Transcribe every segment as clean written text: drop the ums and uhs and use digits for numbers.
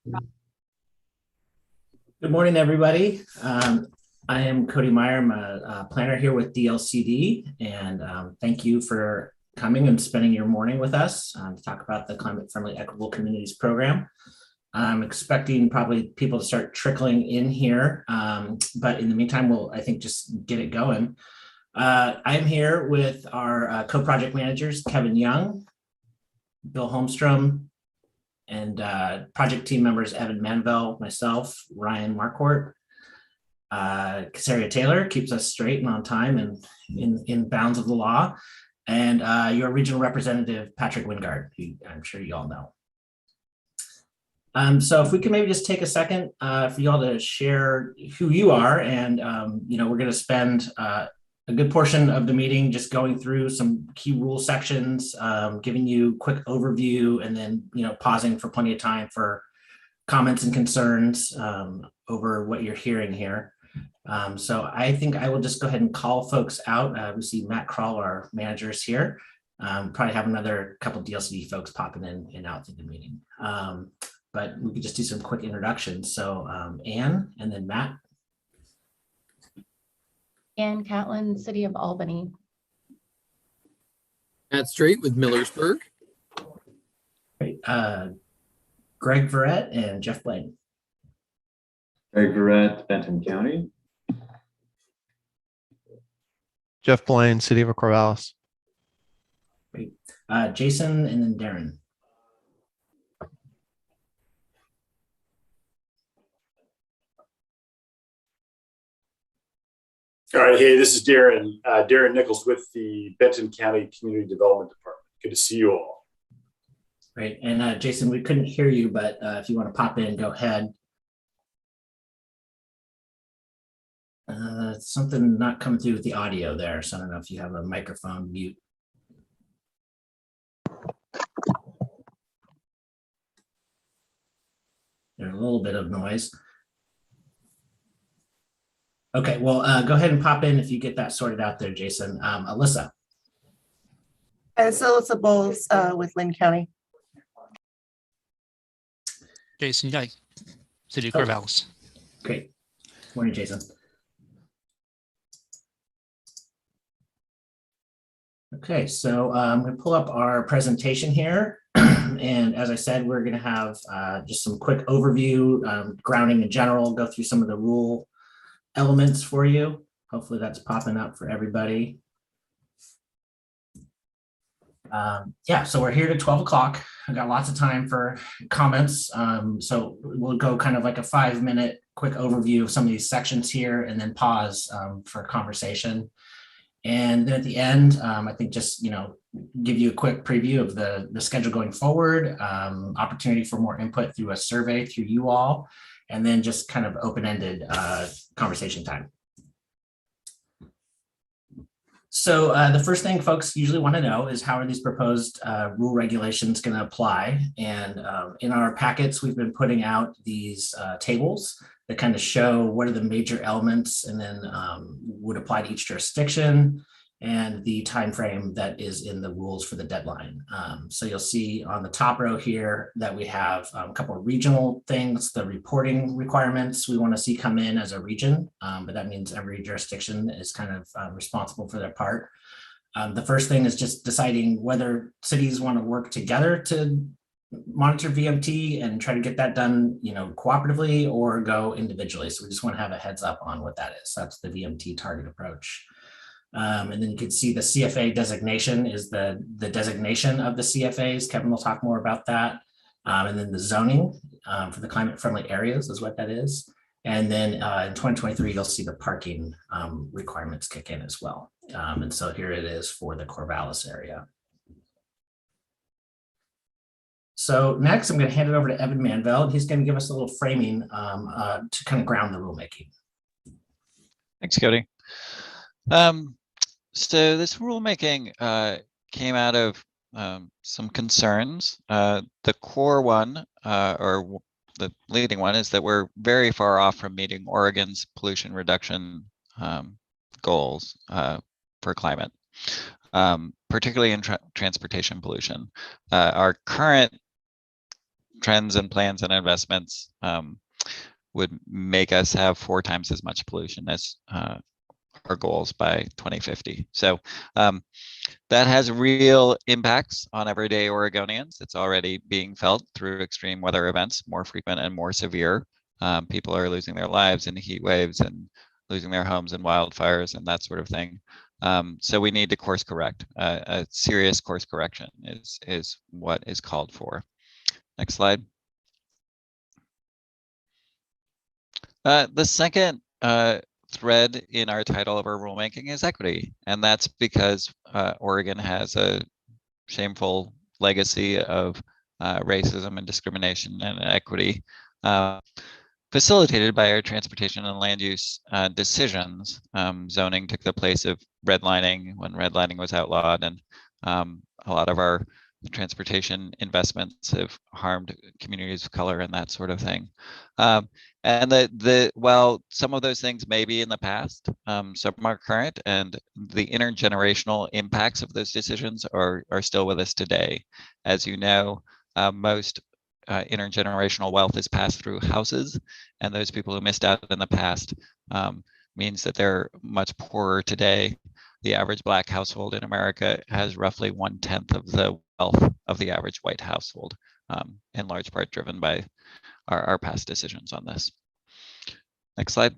Good morning, everybody. I am Cody Meyer. I'm a planner here with DLCD, and thank you for coming and spending your morning with us to talk about the Climate Friendly Equitable Communities program. I'm expecting probably people to start trickling in here, but in the meantime, we'll, I think, just get it going. I'm here with our co-project managers, Kevin Young, Bill Holmstrom, and project team members, Evan Manvell, myself, Ryan Marquardt. Casaria Taylor keeps us straight and on time and in bounds of the law. And your regional representative, Patrick Wingard, who I'm sure you all know. So if we can maybe just take a second for you all to share who you are. And, we're going to spend a good portion of the meeting just going through some key rule sections, giving you a quick overview, and then, pausing for plenty of time for comments and concerns over what you're hearing here. So I think I will just go ahead and call folks out. We see Matt Kroll, our managers here. Probably have another couple DLCD folks popping in and out through the meeting. But we could just do some quick introductions. So Anne and then Matt. Ann Catlin, City of Albany. Matt Straight with Millersburg. Great. Greg Verrett and Jeff Blaine. Greg Verrett, Benton County. Jeff Blaine, City of Corvallis. Great. Jason and then Darren. All right, hey, this is Darren. Darren Nichols with the Benton County Community Development Department. Good to see you all. Great, and Jason, we couldn't hear you, but if you want to pop in, go ahead. Something not coming through with the audio there, so I don't know if you have a microphone mute. There's a little bit of noise. Okay, well, go ahead and pop in if you get that sorted out there, Jason. Alyssa. It's Alyssa Bowles with Lynn County. Jason Dyke, City of Corvallis. Great. Morning, Jason. Okay, so I'm going to pull up our presentation here. And as I said, we're going to have just some quick overview, grounding in general, go through some of the rule elements for you. Hopefully that's popping up for everybody. Yeah, so we're here to 12 o'clock. I've got lots of time for comments. So we'll go kind of like a 5-minute quick overview of some of these sections here and then pause for conversation. And then at the end, I think just, give you a quick preview of the schedule going forward, opportunity for more input through a survey through you all, and then just kind of open-ended conversation time. So the first thing folks usually want to know is how are these proposed rule regulations going to apply? And in our packets, we've been putting out these tables that kind of show what are the major elements and then would apply to each jurisdiction and the time frame that is in the rules for the deadline. So you'll see on the top row here that we have a couple of regional things, the reporting requirements we want to see come in as a region, but that means every jurisdiction is kind of responsible for their part. The first thing is just deciding whether cities want to work together to monitor VMT and try to get that done, cooperatively or go individually. So we just want to have a heads up on what that is. That's the VMT target approach. And then you can see the CFA designation is the designation of the CFAs. Kevin will talk more about that. And then the zoning for the climate friendly areas is what that is. And then in 2023, you'll see the parking requirements kick in as well. And so here it is for the Corvallis area. So next, I'm going to hand it over to Evan Manvell. He's going to give us a little framing to kind of ground the rulemaking. Thanks, Cody. So this rulemaking came out of some concerns. The core one, or the leading one, is that we're very far off from meeting Oregon's pollution reduction goals for climate, particularly in transportation pollution. Our current trends and plans and investments would make us have 4 times as much pollution as our goals by 2050. So that has real impacts on everyday Oregonians. It's already being felt through extreme weather events, more frequent and more severe. People are losing their lives in heat waves and losing their homes in wildfires and that sort of thing. So we need to course correct. A serious course correction is what is called for. Next slide. The second thread in our title of our rulemaking is equity, and that's because Oregon has a shameful legacy of racism and discrimination and inequity, facilitated by our transportation and land use decisions. Zoning took the place of redlining when redlining was outlawed, and a lot of our transportation investments have harmed communities of color and that sort of thing. And while some of those things may be in the past, some are current, and the intergenerational impacts of those decisions are still with us today. As you know, most intergenerational wealth is passed through houses, and those people who missed out in the past means that they're much poorer today. The average Black household in America has roughly 1/10 of the wealth of the average white household, in large part driven by our past decisions on this. Next slide.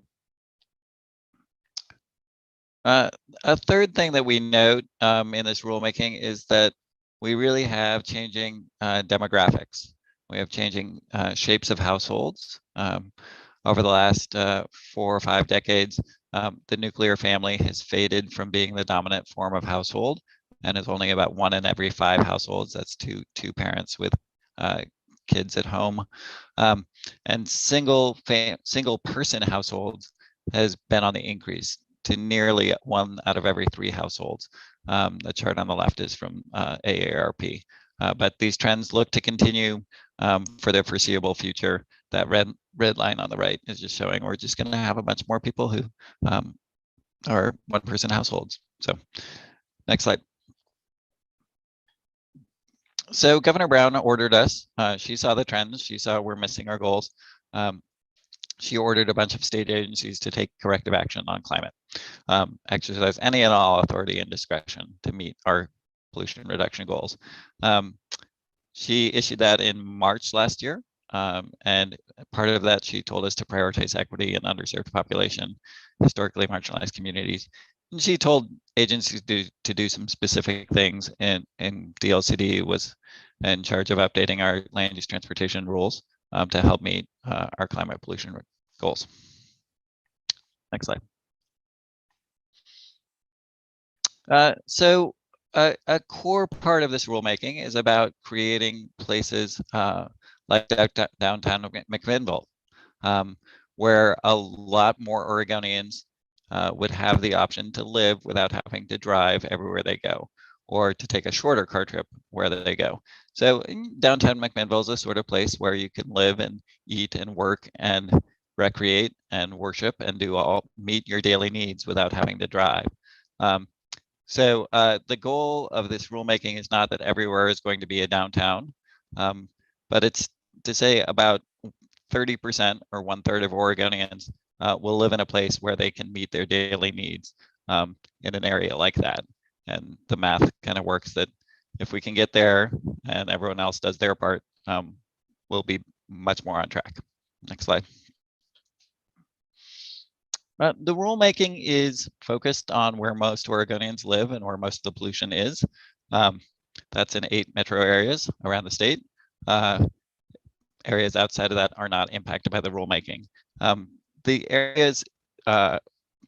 A third thing that we note in this rulemaking is that we really have changing demographics. We have changing shapes of households. Over the last 4 or 5 decades, the nuclear family has faded from being the dominant form of household, and is only about 1 in every 5 households. That's two parents with kids at home. And single person households has been on the increase to nearly 1 out of every 3 households. The chart on the left is from AARP. But these trends look to continue for the foreseeable future. That red line on the right is just showing we're just going to have a bunch more people who are 1-person households. So next slide. So Governor Brown ordered us. She saw the trends. She saw we're missing our goals. She ordered a bunch of state agencies to take corrective action on climate, exercise any and all authority and discretion to meet our pollution reduction goals. She issued that in March last year. And part of that, she told us to prioritize equity and underserved population, historically marginalized communities. And she told agencies to do some specific things, and DLCD was in charge of updating our land use transportation rules to help meet our climate pollution goals. Next slide. So a core part of this rulemaking is about creating places like downtown McMinnville, where a lot more Oregonians would have the option to live without having to drive everywhere they go, or to take a shorter car trip where they go. So downtown McMinnville is a sort of place where you can live and eat and work and recreate and worship and meet your daily needs without having to drive. So the goal of this rulemaking is not that everywhere is going to be a downtown, but it's to say about 30% or 1/3 of Oregonians will live in a place where they can meet their daily needs in an area like that. And the math kind of works that if we can get there and everyone else does their part, we'll be much more on track. Next slide. The rulemaking is focused on where most Oregonians live and where most of the pollution is. That's in 8 metro areas around the state. Areas outside of that are not impacted by the rulemaking. The areas, the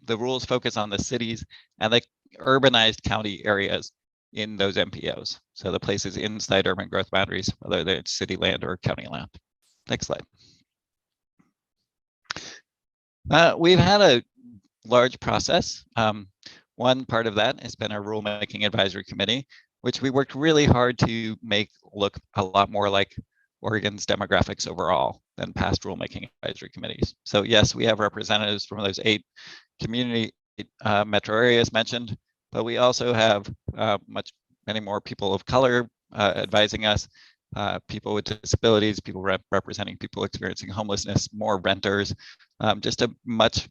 rules focus on the cities and the urbanized county areas in those MPOs. So the places inside urban growth boundaries, whether they're city land or county land. Next slide. We've had a large process. One part of that has been our rulemaking advisory committee, which we worked really hard to make look a lot more like Oregon's demographics overall than past rulemaking advisory committees. So yes, we have representatives from those 8 community metro areas mentioned, but we also have many more people of color advising us. people with disabilities, people representing people experiencing homelessness, more renters, just a much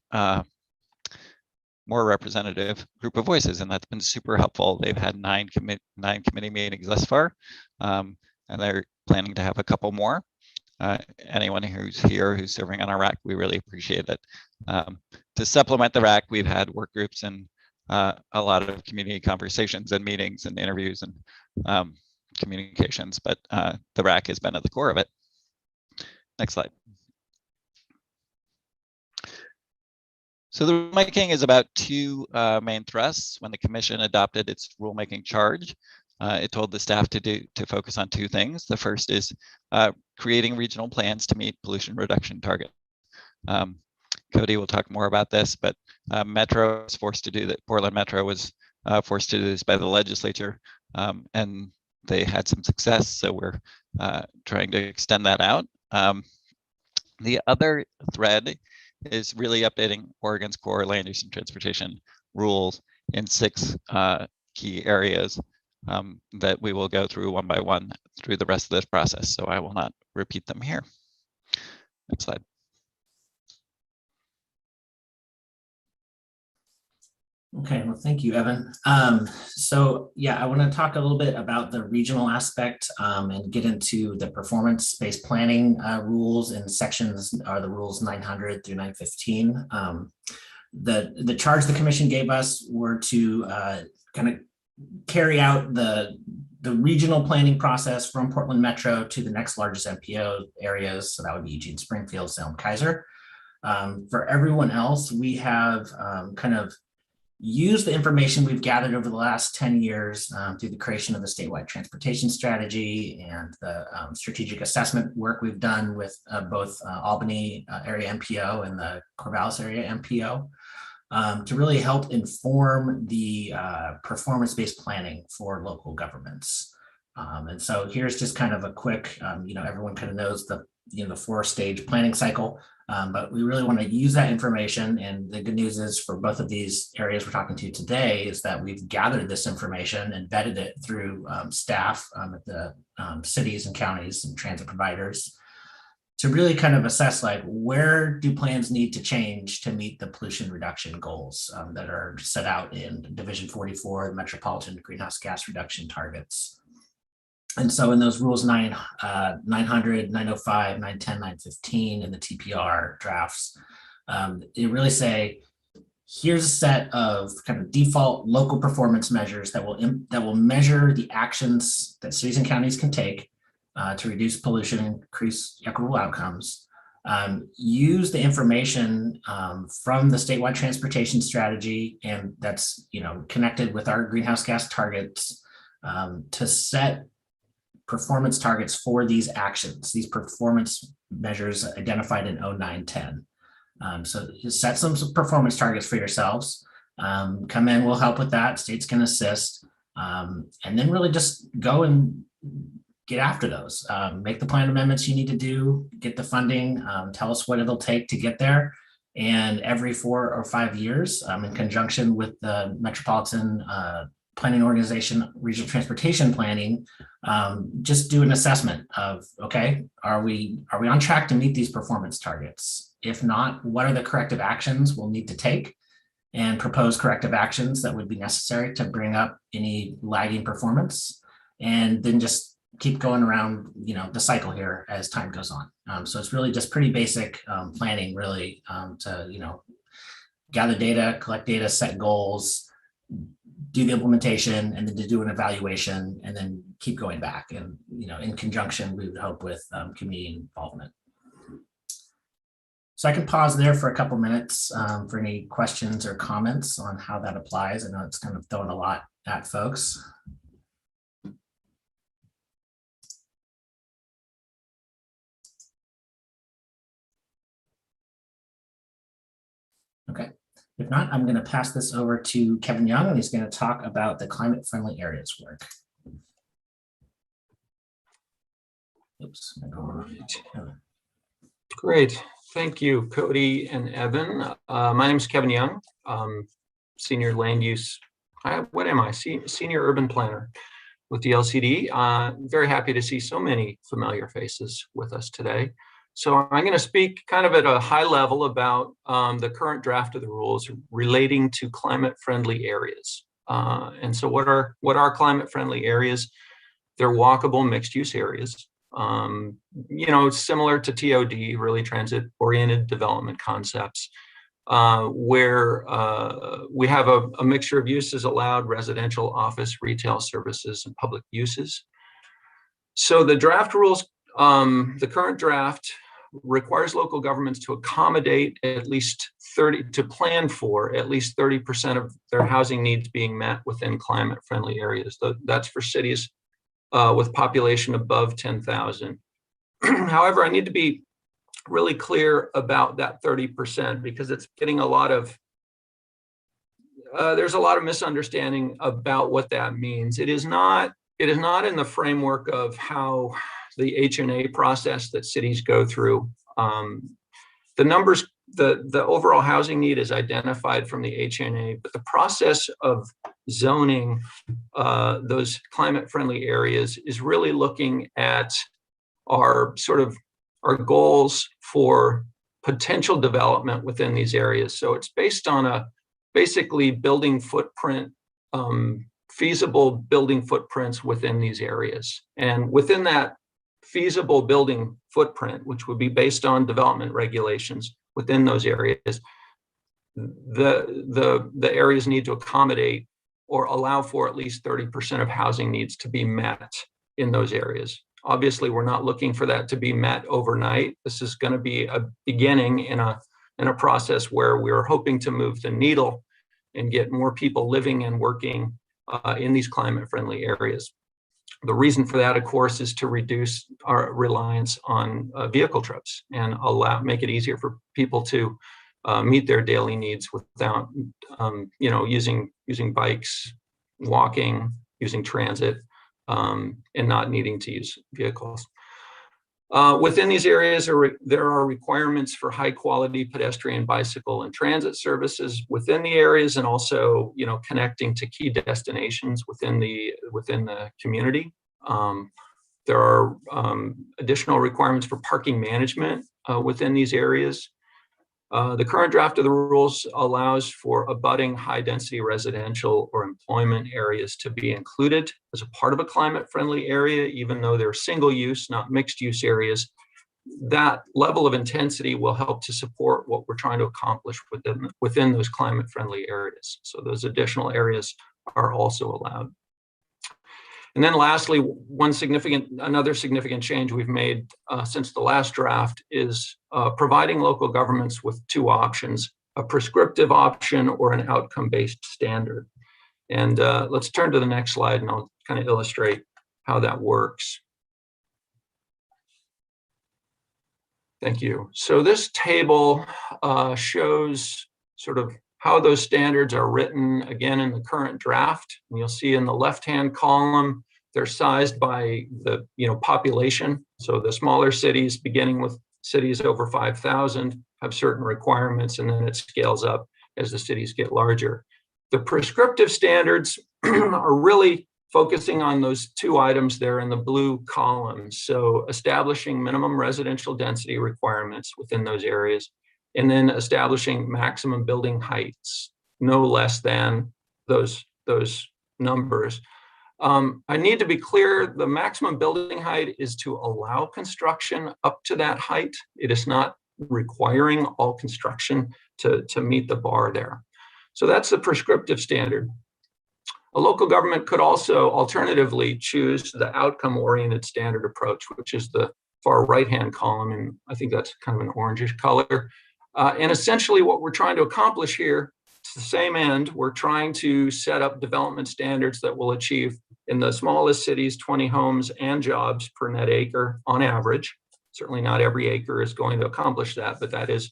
more representative group of voices, and that's been super helpful. They've had nine committee meetings thus far, and they're planning to have a couple more. Anyone who's here who's serving on our RAC, we really appreciate it. To supplement the RAC, we've had work groups and a lot of community conversations and meetings and interviews and communications, but the RAC has been at the core of it. Next slide. So the rulemaking is about two main thrusts. When the commission adopted its rulemaking charge, it told the staff to focus on two things. The first is creating regional plans to meet pollution reduction target. Cody will talk more about this, but Metro was forced to do that. Portland Metro was forced to do this by the legislature, and they had some success. So we're trying to extend that out. The other thread is really updating Oregon's core land use and transportation rules in 6 key areas that we will go through one by one through the rest of this process. So I will not repeat them here. Next slide. Okay, well, thank you, Evan. So yeah, I want to talk a little bit about the regional aspect and get into the performance-based planning rules and sections are the rules 900 through 915. The charge the commission gave us were to kind of carry out the regional planning process from Portland Metro to the next largest MPO areas. So that would be Eugene, Springfield, Salem, Kaiser. For everyone else, we have kind of use the information we've gathered over the last 10 years through the creation of the statewide transportation strategy and the strategic assessment work we've done with both Albany area MPO and the Corvallis area MPO to really help inform the performance-based planning for local governments. And so here's just kind of a quick, everyone kind of knows the 4-stage planning cycle. But we really want to use that information. And the good news is for both of these areas we're talking to today is that we've gathered this information and vetted it through staff at the cities and counties and transit providers to really kind of assess like where do plans need to change to meet the pollution reduction goals that are set out in Division 44, the Metropolitan Greenhouse Gas Reduction Targets. And so in those rules 900, 905, 910, 915 and the TPR drafts, they really say, here's a set of kind of default local performance measures that will measure the actions that cities and counties can take to reduce pollution and increase equitable outcomes. Use the information from the statewide transportation strategy, and that's connected with our greenhouse gas targets to set performance targets for these actions, these performance measures identified in 0910. So set some performance targets for yourselves. Come in, we'll help with that. States can assist. And then really just go and get after those. Make the plan amendments you need to do, get the funding, tell us what it'll take to get there. And every 4 or 5 years, in conjunction with the Metropolitan Planning Organization, Regional Transportation Planning, just do an assessment of, okay, are we on track to meet these performance targets? If not, what are the corrective actions we'll need to take and propose corrective actions that would be necessary to bring up any lagging performance, and then just keep going around, the cycle here as time goes on. So it's really just pretty basic planning, really, to, gather data, collect data, set goals, do the implementation, and then to do an evaluation, and then keep going back. And, in conjunction, we would hope with community involvement. So I can pause there for a couple minutes for any questions or comments on how that applies. I know it's kind of throwing a lot at folks. Okay. If not, I'm going to pass this over to Kevin Young, and he's going to talk about the climate friendly areas work. Oops. Great. Thank you, Cody and Evan. My name is Kevin Young, senior land use. What am I? Senior urban planner with the LCD. Very happy to see so many familiar faces with us today. So I'm going to speak kind of at a high level about the current draft of the rules relating to climate-friendly areas. And so what are climate-friendly areas? They're walkable mixed-use areas. It's similar to TOD, really transit-oriented development concepts, where we have a mixture of uses allowed: residential, office, retail, services, and public uses. So the draft rules, the current draft requires local governments to accommodate at least 30% of their housing needs being met within climate-friendly areas. That's for cities with population above 10,000. However, I need to be really clear about that 30% because it's getting there's a lot of misunderstanding about what that means. It is not in the framework of how the H&A process that cities go through. The numbers, the overall housing need is identified from the H&A, but the process of zoning those climate-friendly areas is really looking at our goals for potential development within these areas. So it's based on basically building footprint, feasible building footprints within these areas. And within that feasible building footprint, which would be based on development regulations within those areas, the areas need to accommodate or allow for at least 30% of housing needs to be met in those areas. Obviously, we're not looking for that to be met overnight. This is going to be a beginning in a process where we're hoping to move the needle and get more people living and working in these climate-friendly areas. The reason for that, of course, is to reduce our reliance on vehicle trips and make it easier for people to meet their daily needs without, using bikes, walking, using transit, and not needing to use vehicles. Within these areas, there are requirements for high-quality pedestrian, bicycle, and transit services within the areas, and also, connecting to key destinations within the community. There are additional requirements for parking management within these areas. The current draft of the rules allows for abutting high-density residential or employment areas to be included as a part of a climate-friendly area, even though they're single-use, not mixed-use areas. That level of intensity will help to support what we're trying to accomplish within those climate-friendly areas. So those additional areas are also allowed. And then lastly, another significant change we've made since the last draft is providing local governments with two options: a prescriptive option or an outcome-based standard. And let's turn to the next slide and I'll kind of illustrate how that works. Thank you. So this table shows sort of how those standards are written, again, in the current draft. And you'll see in the left-hand column, they're sized by the population. So the smaller cities, beginning with cities over 5,000, have certain requirements, and then it scales up as the cities get larger. The prescriptive standards are really focusing on those two items there in the blue column. So establishing minimum residential density requirements within those areas, and then establishing maximum building heights, no less than those numbers. I need to be clear, the maximum building height is to allow construction up to that height. It is not requiring all construction to meet the bar there. So that's the prescriptive standard. A local government could also alternatively choose the outcome-oriented standard approach, which is the far right-hand column, and I think that's kind of an orangish color. And essentially what we're trying to accomplish here, it's the same end. We're trying to set up development standards that will achieve, in the smallest cities, 20 homes and jobs per net acre on average. Certainly not every acre is going to accomplish that, but that is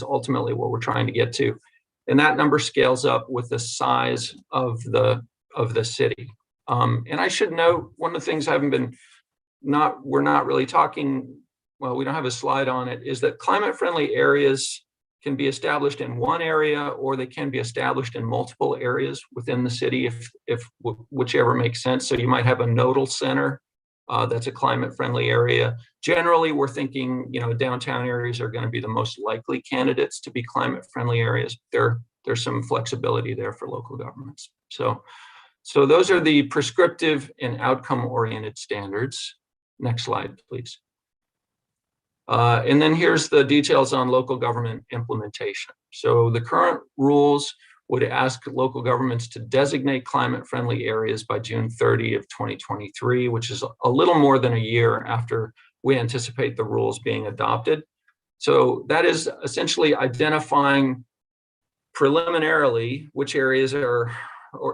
ultimately what we're trying to get to. And that number scales up with the size of the city. And I should note, one of the things we're not really talking, well, we don't have a slide on it, is that climate-friendly areas can be established in one area, or they can be established in multiple areas within the city, if whichever makes sense. So you might have a nodal center that's a climate-friendly area. Generally, we're thinking, downtown areas are going to be the most likely candidates to be climate-friendly areas. There's some flexibility there for local governments. So those are the prescriptive and outcome-oriented standards. Next slide, please. And then here's the details on local government implementation. So the current rules would ask local governments to designate climate-friendly areas by June 30 of 2023, which is a little more than a year after we anticipate the rules being adopted. So that is essentially identifying preliminarily which areas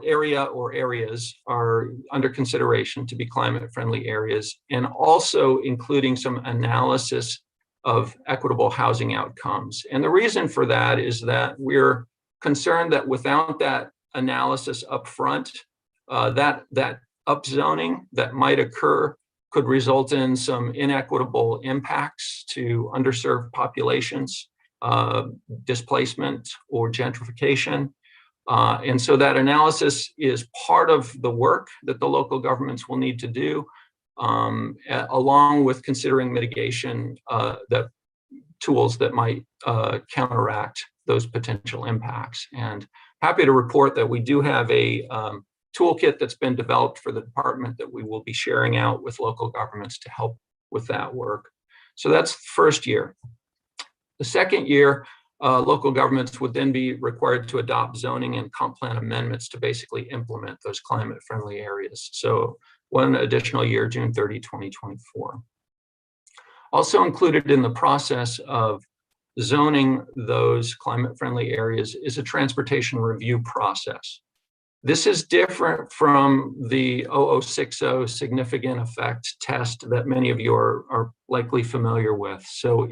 areas are under consideration to be climate-friendly areas, and also including some analysis of equitable housing outcomes. And the reason for that is that we're concerned that without that analysis up front, that upzoning that might occur could result in some inequitable impacts to underserved populations, displacement or gentrification. And so that analysis is part of the work that the local governments will need to do, along with considering mitigation tools that might counteract those potential impacts. And happy to report that we do have a toolkit that's been developed for the department that we will be sharing out with local governments to help with that work. So that's the first year. The second year, local governments would then be required to adopt zoning and comp plan amendments to basically implement those climate-friendly areas. So one additional year, June 30, 2024. Also included in the process of zoning those climate-friendly areas is a transportation review process. This is different from the 0060 significant effect test that many of you are likely familiar with. So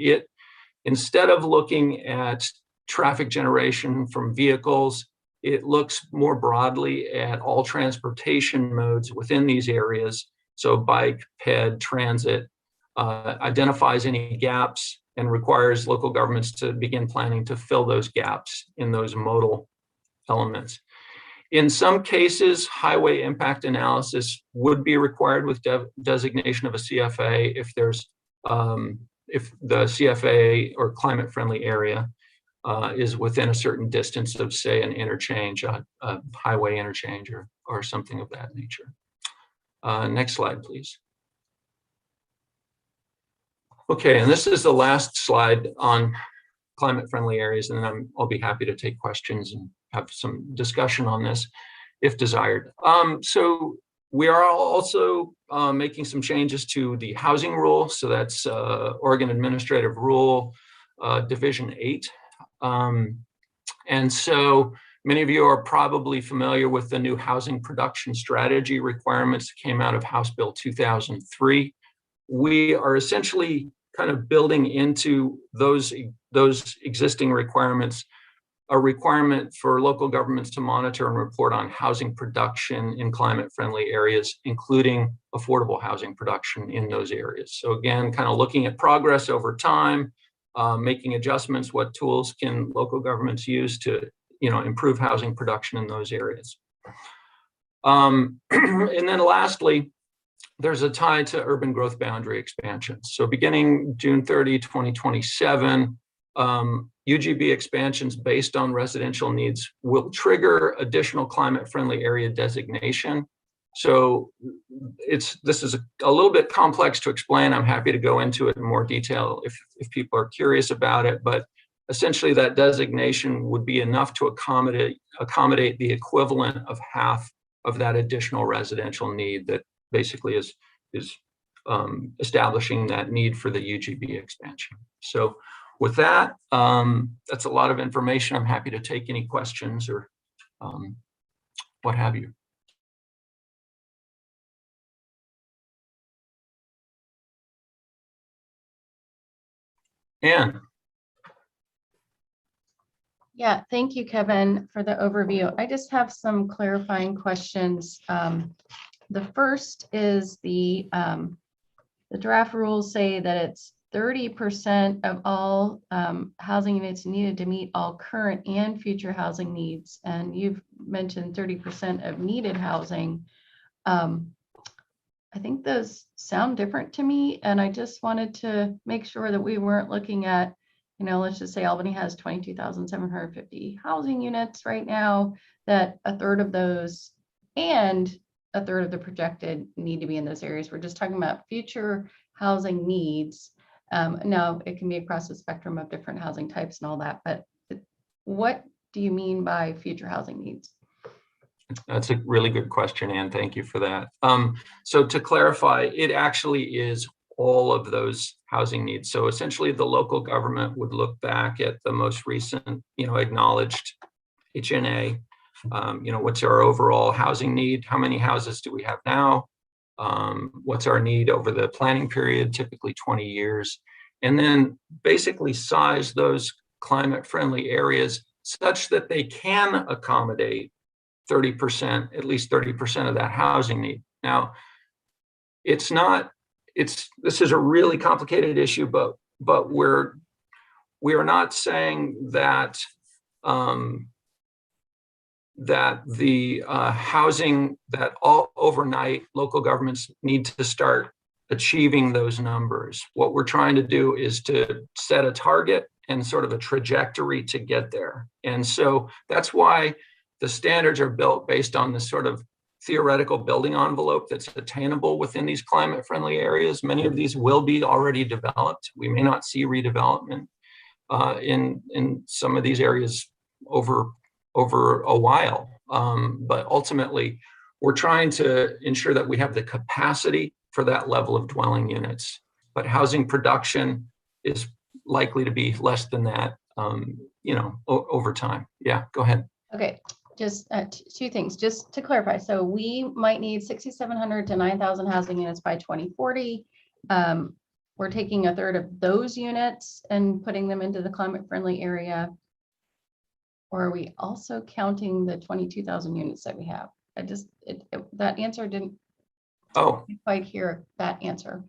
instead of looking at traffic generation from vehicles, it looks more broadly at all transportation modes within these areas. So bike, ped, transit, identifies any gaps and requires local governments to begin planning to fill those gaps in those modal elements. In some cases, highway impact analysis would be required with designation of a CFA if the CFA or climate-friendly area is within a certain distance of, say, an interchange, a highway interchange or something of that nature. Next slide, please. Okay, and this is the last slide on climate-friendly areas, and then I'll be happy to take questions and have some discussion on this if desired. So we are also making some changes to the housing rule. So that's Oregon Administrative Rule Division 8. And so many of you are probably familiar with the new housing production strategy requirements that came out of House Bill 2003. We are essentially kind of building into those existing requirements a requirement for local governments to monitor and report on housing production in climate-friendly areas, including affordable housing production in those areas. So again, kind of looking at progress over time, making adjustments, what tools can local governments use to improve housing production in those areas. And then lastly, there's a tie to urban growth boundary expansions. So beginning June 30, 2027, UGB expansions based on residential needs will trigger additional climate-friendly area designation. So this is a little bit complex to explain. I'm happy to go into it in more detail if people are curious about it, but essentially that designation would be enough to accommodate the equivalent of half of that additional residential need that basically is establishing that need for the UGB expansion. So with that, that's a lot of information. I'm happy to take any questions or what have you. Anne. Yeah, thank you, Kevin, for the overview. I just have some clarifying questions. The first is the draft rules say that it's 30% of all housing units needed to meet all current and future housing needs. And you've mentioned 30% of needed housing. I think those sound different to me. And I just wanted to make sure that we weren't looking at, let's just say Albany has 22,750 housing units right now, that a third of those and a third of the projected need to be in those areas. We're just talking about future housing needs. Now, it can be across the spectrum of different housing types and all that, but what do you mean by future housing needs? That's a really good question, Ann. Thank you for that. So to clarify, it actually is all of those housing needs. So essentially the local government would look back at the most recent, acknowledged HNA, what's our overall housing need? How many houses do we have now? What's our need over the planning period, typically 20 years, and then basically size those climate friendly areas such that they can accommodate 30%, at least 30% of that housing need. Now, this is a really complicated issue, but we are not saying that that the housing that all overnight local governments need to start achieving those numbers. What we're trying to do is to set a target and sort of a trajectory to get there. And so that's why the standards are built based on this sort of theoretical building envelope that's attainable within these climate friendly areas. Many of these will be already developed. We may not see redevelopment in some of these areas over a while. But ultimately, we're trying to ensure that we have the capacity for that level of dwelling units. But housing production is likely to be less than that, over time. Yeah, go ahead. Okay, just two things, just to clarify. So we might need 6,700 to 9,000 housing units by 2040. We're taking a third of those units and putting them into the climate friendly area. Or are we also counting the 22,000 units that we have? That answer didn't quite hear that answer.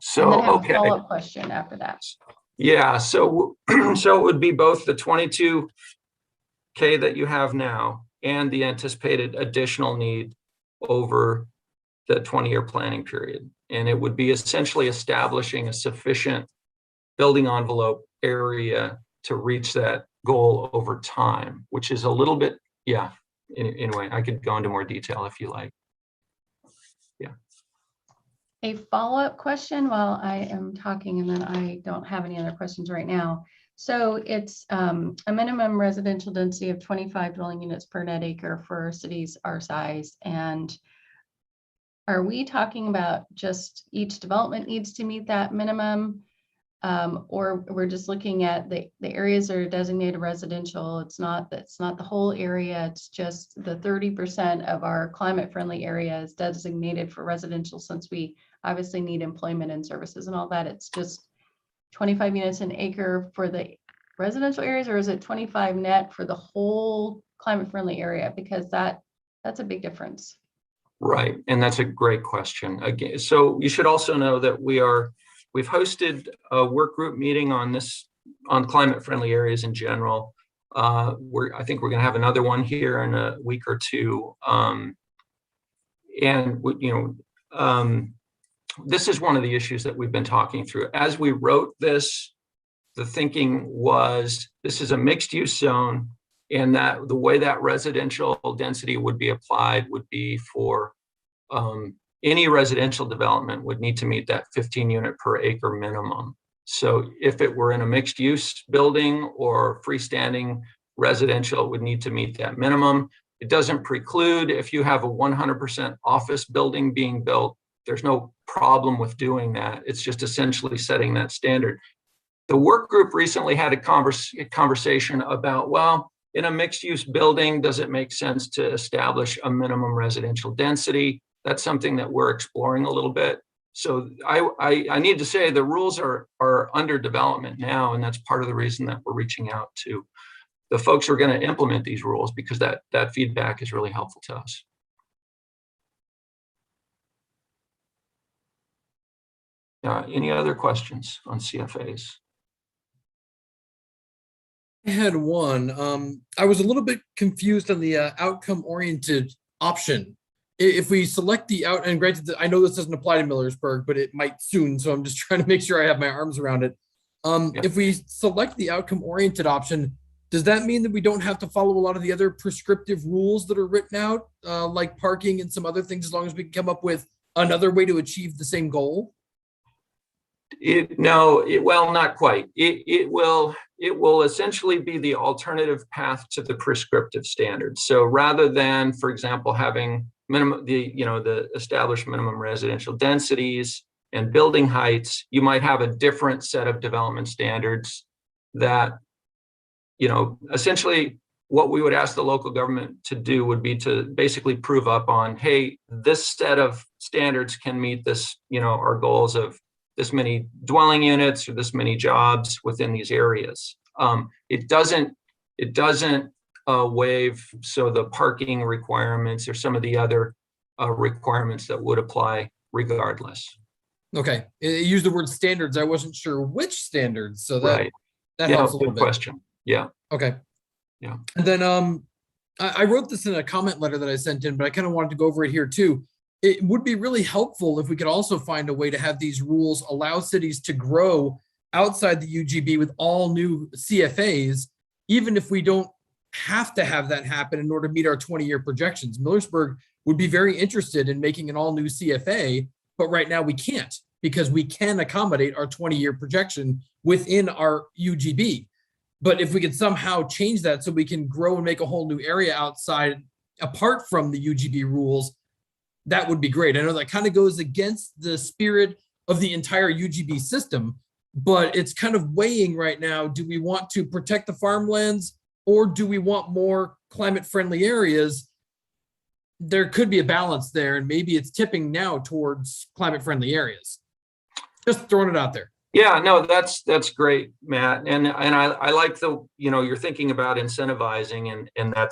So, and then I have okay. a follow-up question after that. Yeah, so it would be both the 22K that you have now and the anticipated additional need over the 20-year planning period. And it would be essentially establishing a sufficient building envelope area to reach that goal over time, which is a little bit, anyway, I could go into more detail if you like. Yeah. A follow-up question while I am talking, and then I don't have any other questions right now. So it's a minimum residential density of 25 dwelling units per net acre for cities our size. And are we talking about just each development needs to meet that minimum? Or we're just looking at the areas that are designated residential. It's not the whole area. It's just the 30% of our climate friendly area is designated for residential, since we obviously need employment and services and all that. It's just 25 units an acre for the residential areas, or is it 25 net for the whole climate friendly area? Because that's a big difference. Right, and that's a great question. Again, so you should also know that we've hosted a work group meeting on climate friendly areas in general. I think we're going to have another one here in a week or two. This is one of the issues that we've been talking through. As we wrote this, the thinking was this is a mixed use zone, and that the way that residential density would be applied would be for any residential development would need to meet that 15 unit per acre minimum. So if it were in a mixed use building or freestanding residential, it would need to meet that minimum. It doesn't preclude if you have a 100% office building being built, there's no problem with doing that. It's just essentially setting that standard. The work group recently had a conversation about, well, in a mixed use building, does it make sense to establish a minimum residential density? That's something that we're exploring a little bit. So I need to say the rules are under development now, and that's part of the reason that we're reaching out to the folks who are going to implement these rules, because that feedback is really helpful to us. Any other questions on CFAs? I had one. I was a little bit confused on the outcome-oriented option. If we select the out, and granted, I know this doesn't apply to Millersburg, but it might soon, so I'm just trying to make sure I have my arms around it. Yeah. If we select the outcome-oriented option, does that mean that we don't have to follow a lot of the other prescriptive rules that are written out, like parking and some other things, as long as we can come up with another way to achieve the same goal? Well, not quite. It will essentially be the alternative path to the prescriptive standards. So rather than, for example, having the established minimum residential densities and building heights, you might have a different set of development standards that, essentially what we would ask the local government to do would be to basically prove up on, hey, this set of standards can meet this, our goals of this many dwelling units or this many jobs within these areas. It doesn't waive so the parking requirements or some of the other requirements that would apply regardless. Okay, it used the word standards. I wasn't sure which standards, so that Right. that Yeah, helps a little good bit. question. Yeah. Okay. Yeah. And then I wrote this in a comment letter that I sent in, but I kind of wanted to go over it here too. It would be really helpful if we could also find a way to have these rules allow cities to grow outside the UGB with all new CFAs, even if we don't have to have that happen in order to meet our 20-year projections. Millersburg would be very interested in making an all new CFA, but right now we can't because we can accommodate our 20-year projection within our UGB. But if we could somehow change that so we can grow and make a whole new area outside, apart from the UGB rules, that would be great. I know that kind of goes against the spirit of the entire UGB system, but it's kind of weighing right now. Do we want to protect the farmlands or do we want more climate-friendly areas? There could be a balance there, and maybe it's tipping now towards climate-friendly areas. Just throwing it out there. Yeah, no, that's great, Matt. And I like you're thinking about incentivizing, and I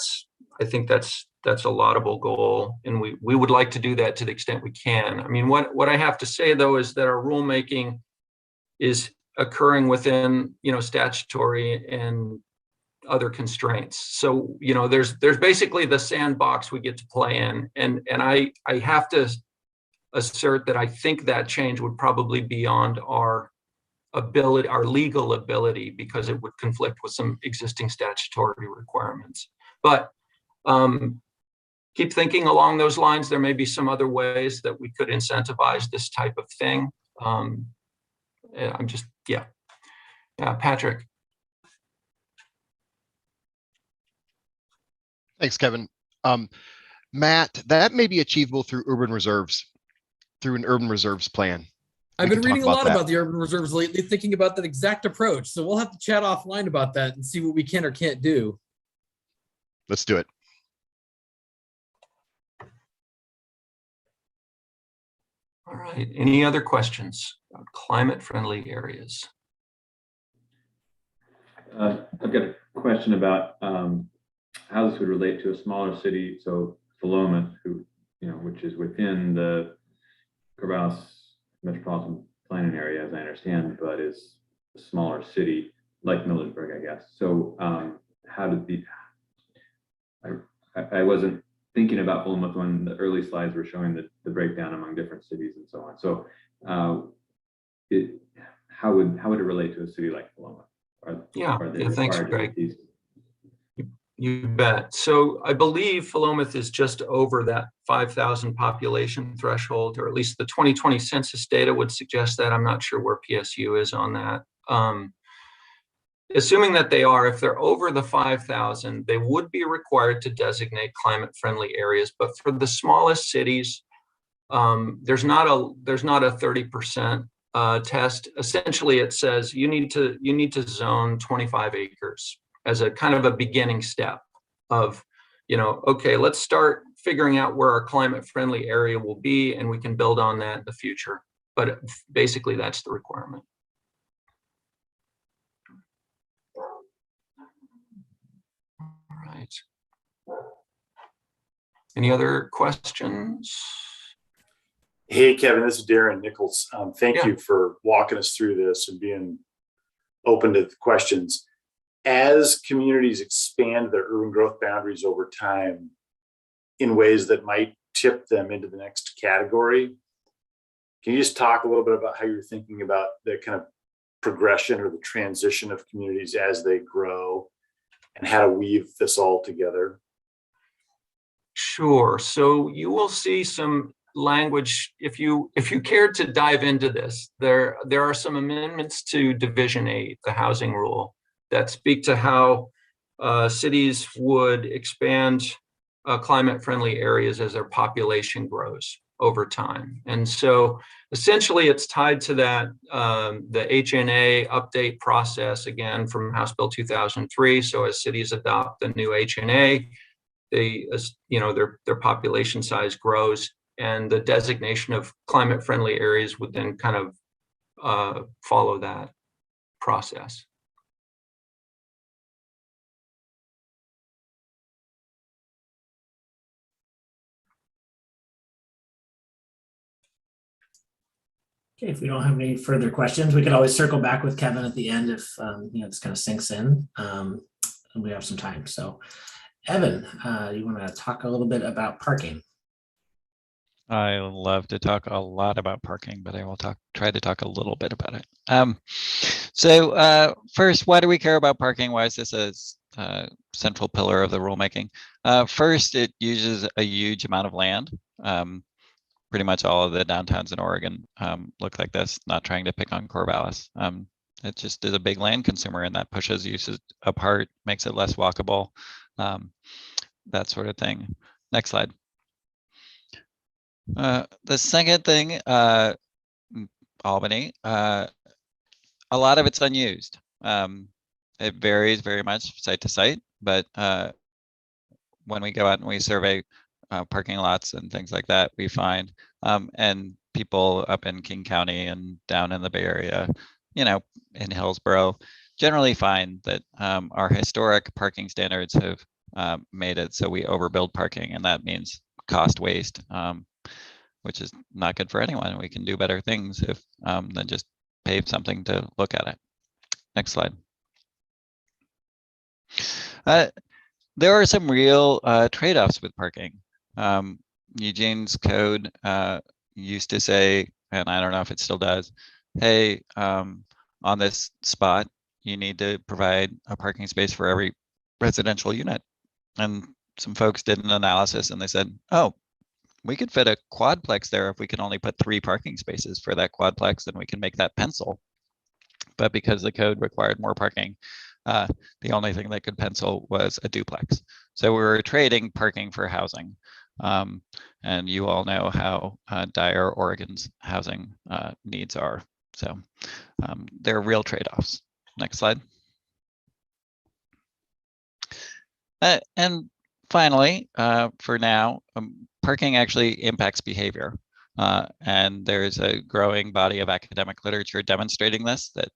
think that's a laudable goal. And we would like to do that to the extent we can. I mean, what I have to say though is that our rulemaking is occurring within, statutory and other constraints. So, there's basically the sandbox we get to play in. And I have to assert that I think that change would probably be beyond our legal ability, because it would conflict with some existing statutory requirements. But keep thinking along those lines. There may be some other ways that we could incentivize this type of thing. Patrick. Thanks, Kevin. Matt, that may be achievable through urban reserves, through an urban reserves plan. I've been reading a lot that. about the urban reserves lately, thinking about that exact approach. So we'll have to chat offline about that and see what we can or can't do. Let's do it. All right. Any other questions about climate-friendly areas? I've got a question about how this would relate to a smaller city. So Philomath, which is within the Corvallis metropolitan planning area, as I understand, but is a smaller city like Millersburg, I guess. So how did I wasn't thinking about Philomath when the early slides were showing the breakdown among different cities and so on. So how would it relate to a city like Philomath? Thanks, Greg. You bet. So I believe Philomath is just over that 5,000 population threshold, or at least the 2020 census data would suggest that. I'm not sure where PSU is on that. Assuming that they are, if they're over the 5,000, they would be required to designate climate-friendly areas. But for the smallest cities, there's not a 30% test. Essentially, it says you need to zone 25 acres as a kind of a beginning step of, okay, let's start figuring out where our climate-friendly area will be, and we can build on that in the future. But basically, that's the requirement. All right. Any other questions? Hey, Kevin, this is Darren Nichols. Thank Yeah. you for walking us through this and being open to the questions. As communities expand their urban growth boundaries over time in ways that might tip them into the next category, can you just talk a little bit about how you're thinking about the kind of progression or the transition of communities as they grow and how to weave this all together? Sure. So you will see some language if you cared to dive into this. There are some amendments to Division 8, the housing rule, that speak to how cities would expand climate-friendly areas as their population grows over time. And so essentially it's tied to that, the HNA update process, again, from House Bill 2003. So as cities adopt the new HNA, they, their population size grows, and the designation of climate-friendly areas would then kind of follow that process. Okay, if we don't have any further questions, we could always circle back with Kevin at the end if this kind of sinks in, and we have some time. So, Evan, you want to talk a little bit about parking? I love to talk a lot about parking, but I will try to talk a little bit about it. First, why do we care about parking? Why is this a central pillar of the rulemaking? First, it uses a huge amount of land. Pretty much all of the downtowns in Oregon look like this, not trying to pick on Corvallis. It just is a big land consumer, and that pushes uses apart, makes it less walkable, that sort of thing. Next slide. The second thing, Albany, a lot of it's unused. It varies very much site to site, but when we go out and we survey parking lots and things like that, we find, and people up in King County and down in the Bay Area, in Hillsborough, generally find that our historic parking standards have made it so we overbuild parking, and that means cost waste, which is not good for anyone. We can do better things if than just pave something to look at it. Next slide. There are some real trade-offs with parking. Eugene's code used to say, and I don't know if it still does, hey, on this spot, you need to provide a parking space for every residential unit. And some folks did an analysis and they said, oh, we could fit a quadplex there if we can only put 3 parking spaces for that quadplex, then we can make that pencil. But because the code required more parking, the only thing that could pencil was a duplex. So we were trading parking for housing. And you all know how dire Oregon's housing needs are. So there are real trade-offs. Next slide. And finally, for now, parking actually impacts behavior. And there's a growing body of academic literature demonstrating this, that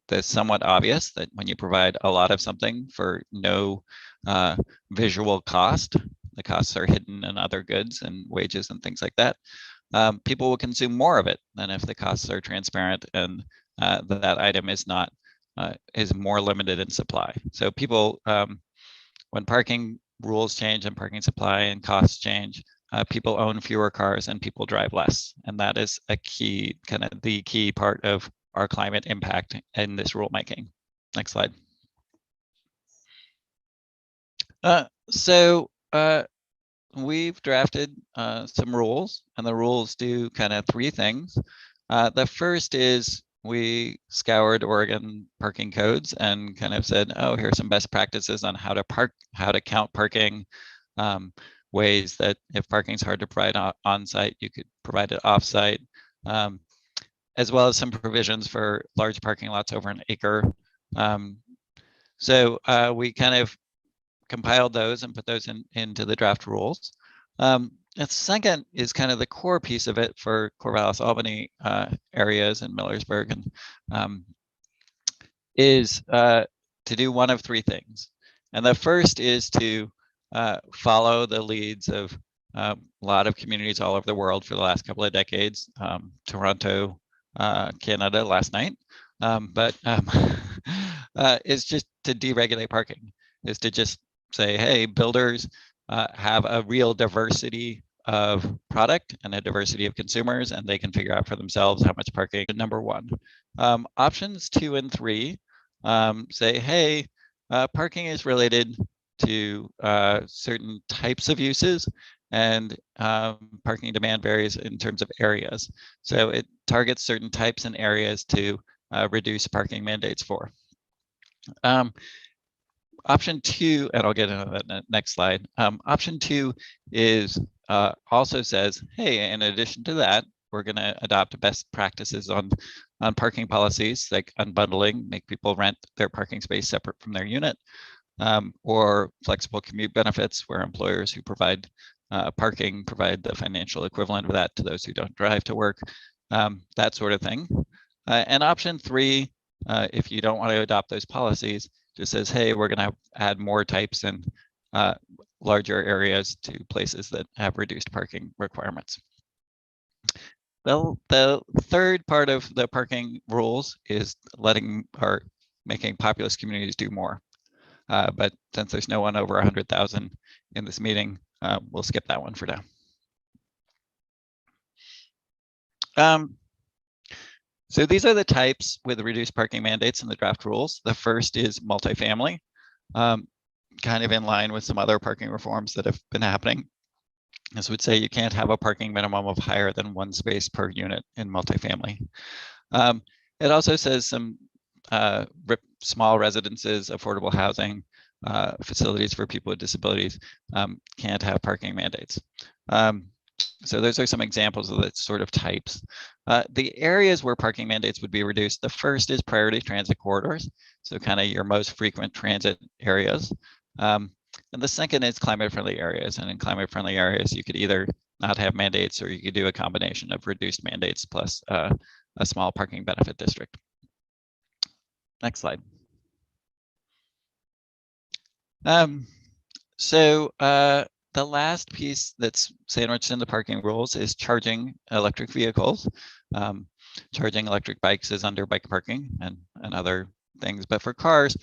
that's somewhat obvious that when you provide a lot of something for no visual cost, the costs are hidden in other goods and wages and things like that, people will consume more of it than if the costs are transparent and that item is not is more limited in supply. So people, when parking rules change and parking supply and costs change, people own fewer cars and people drive less. And that is a key, kind of the key part of our climate impact in this rulemaking. Next slide. We've drafted some rules, and the rules do kind of 3 things. The first is we scoured Oregon parking codes and kind of said, oh, here's some best practices on how to park, how to count parking, ways that if parking is hard to provide on site, you could provide it off site, as well as some provisions for large parking lots over an acre. So we kind of compiled those and put those into the draft rules. The second is kind of the core piece of it for Corvallis, Albany areas and Millersburg, and is to do one of 3 things. And the first is to follow the leads of a lot of communities all over the world for the last couple of decades. Toronto, Canada last night. It's just to deregulate parking, is to just say, hey, builders have a real diversity of product and a diversity of consumers, and they can figure out for themselves how much parking. Number one. Options 2 and 3 say, hey, parking is related to certain types of uses, and parking demand varies in terms of areas. So it targets certain types and areas to reduce parking mandates for. Option 2, and I'll get into that next slide. Option 2 is also says, hey, in addition to that, we're going to adopt best practices on parking policies, like unbundling, make people rent their parking space separate from their unit, or flexible commute benefits, where employers who provide parking provide the financial equivalent of that to those who don't drive to work, that sort of thing. And option 3, if you don't want to adopt those policies, just says, hey, we're going to add more types and larger areas to places that have reduced parking requirements. The third part of the parking rules is letting or making populous communities do more. But since there's no one over 100,000 in this meeting, we'll skip that one for now. So these are the types with reduced parking mandates in the draft rules. The first is multifamily, kind of in line with some other parking reforms that have been happening. This would say you can't have a parking minimum of higher than 1 space per unit in multifamily. It also says some small residences, affordable housing, facilities for people with disabilities can't have parking mandates. So those are some examples of the sort of types. The areas where parking mandates would be reduced, the first is priority transit corridors, so kind of your most frequent transit areas. And the second is climate-friendly areas. And in climate-friendly areas, you could either not have mandates, or you could do a combination of reduced mandates plus a small parking benefit district. Next slide. The last piece that's sandwiched in the parking rules is charging electric vehicles. Charging electric bikes is under bike parking and other things. But for cars,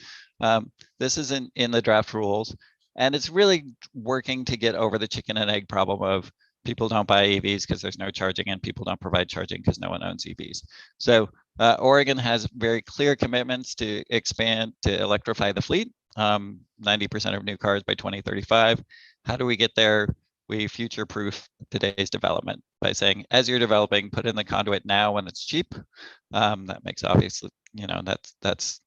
this isn't in the draft rules. And it's really working to get over the chicken and egg problem of people don't buy EVs because there's no charging, and people don't provide charging because no one owns EVs. So Oregon has very clear commitments to expand, to electrify the fleet, 90% of new cars by 2035. How do we get there? We future-proof today's development by saying, as you're developing, put in the conduit now when it's cheap. That makes obviously, that's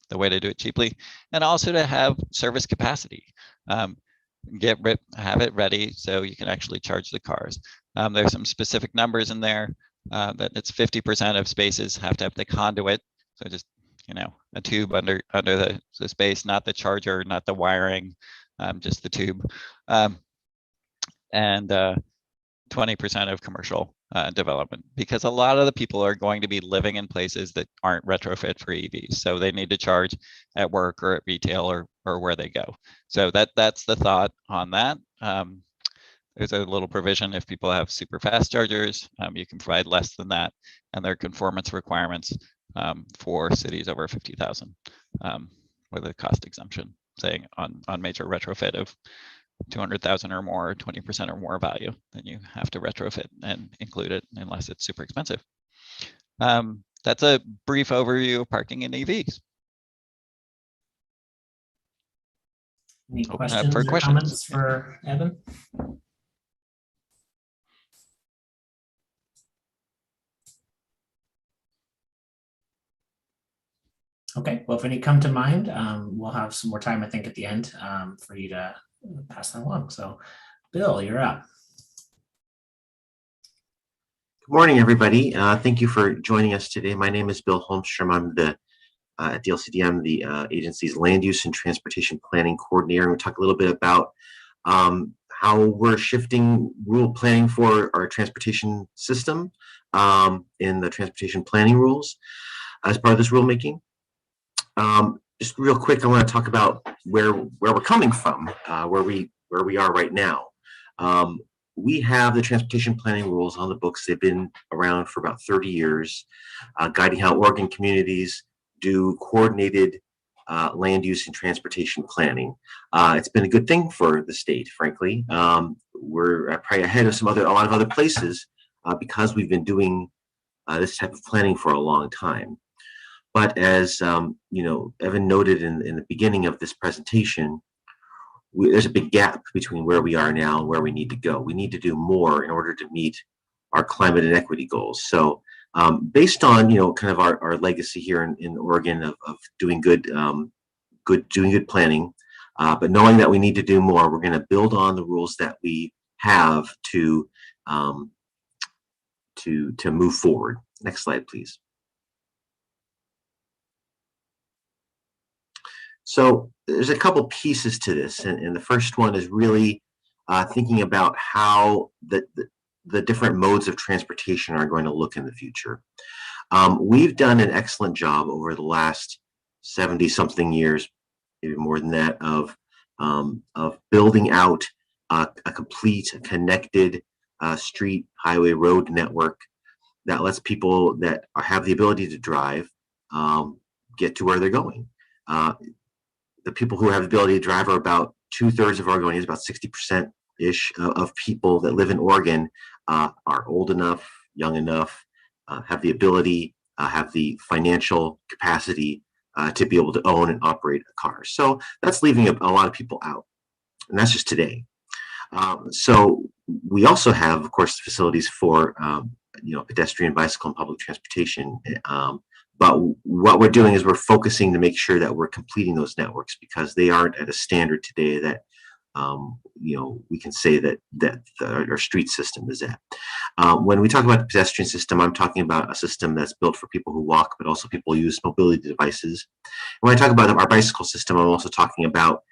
the way to do it cheaply, and also to have service capacity. Have it ready so you can actually charge the cars. There's some specific numbers in there that it's 50% of spaces have to have the conduit. So just, a tube under the space, not the charger, not the wiring, just the tube. And 20% of commercial development, because a lot of the people are going to be living in places that aren't retrofit for EVs. So they need to charge at work or at retail or where they go. So that's the thought on that. There's a little provision if people have super fast chargers, you can provide less than that, and there are conformance requirements for cities over 50,000 with a cost exemption, saying on major retrofit of 200,000 or more, 20% or more value, then you have to retrofit and include it unless it's super expensive. That's a brief overview of parking in EVs. Any Open questions up for or comments for Evan? Okay, well, if any come to mind, we'll have some more time, I think, at the end for you to pass that along. So, Bill, you're up. Good morning, everybody. Thank you for joining us today. My name is Bill Holmstrom. I'm at the LCD, I'm the agency's Land Use and Transportation Planning Coordinator. We'll talk a little bit about how we're shifting rule planning for our transportation system in the transportation planning rules as part of this rulemaking. Just real quick, I want to talk about where we're coming from, where we are right now. we have the transportation planning rules on the books. They've been around for about 30 years, guiding how Oregon communities do coordinated land use and transportation planning. It's been a good thing for the state, frankly. We're probably ahead of a lot of other places because we've been doing this type of planning for a long time. But as Evan noted in the beginning of this presentation, there's a big gap between where we are now and where we need to go. We need to do more in order to meet our climate and equity goals. So based on kind of our legacy here in Oregon of doing good planning, but knowing that we need to do more, we're going to build on the rules that we have to move forward. Next slide, please. So there's a couple pieces to this, and the first one is really thinking about how the different modes of transportation are going to look in the future. We've done an excellent job over the last 70-something years, maybe more than that, of building out a complete, connected street, highway, road network that lets people that have the ability to drive get to where they're going. The people who have the ability to drive are about 2/3 of Oregonians, about 60%-ish of people that live in Oregon are old enough, young enough, have the ability, have the financial capacity to be able to own and operate a car. So that's leaving a lot of people out, and that's just today. So we also have, of course, facilities for pedestrian, bicycle, and public transportation. But what we're doing is we're focusing to make sure that we're completing those networks because they aren't at a standard today that we can say that our street system is at. When we talk about the pedestrian system, I'm talking about a system that's built for people who walk, but also people who use mobility devices. And when I talk about our bicycle system, I'm also talking about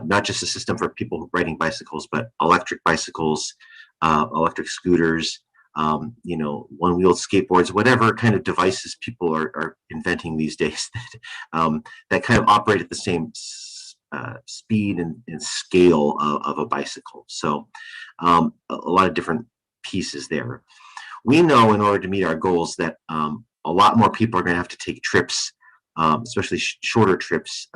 not just a system for people riding bicycles, but electric bicycles, electric scooters, one-wheeled skateboards, whatever kind of devices people are inventing these days that kind of operate at the same speed and scale of a bicycle. So a lot of different pieces there. We know in order to meet our goals that a lot more people are going to have to take trips, especially shorter trips,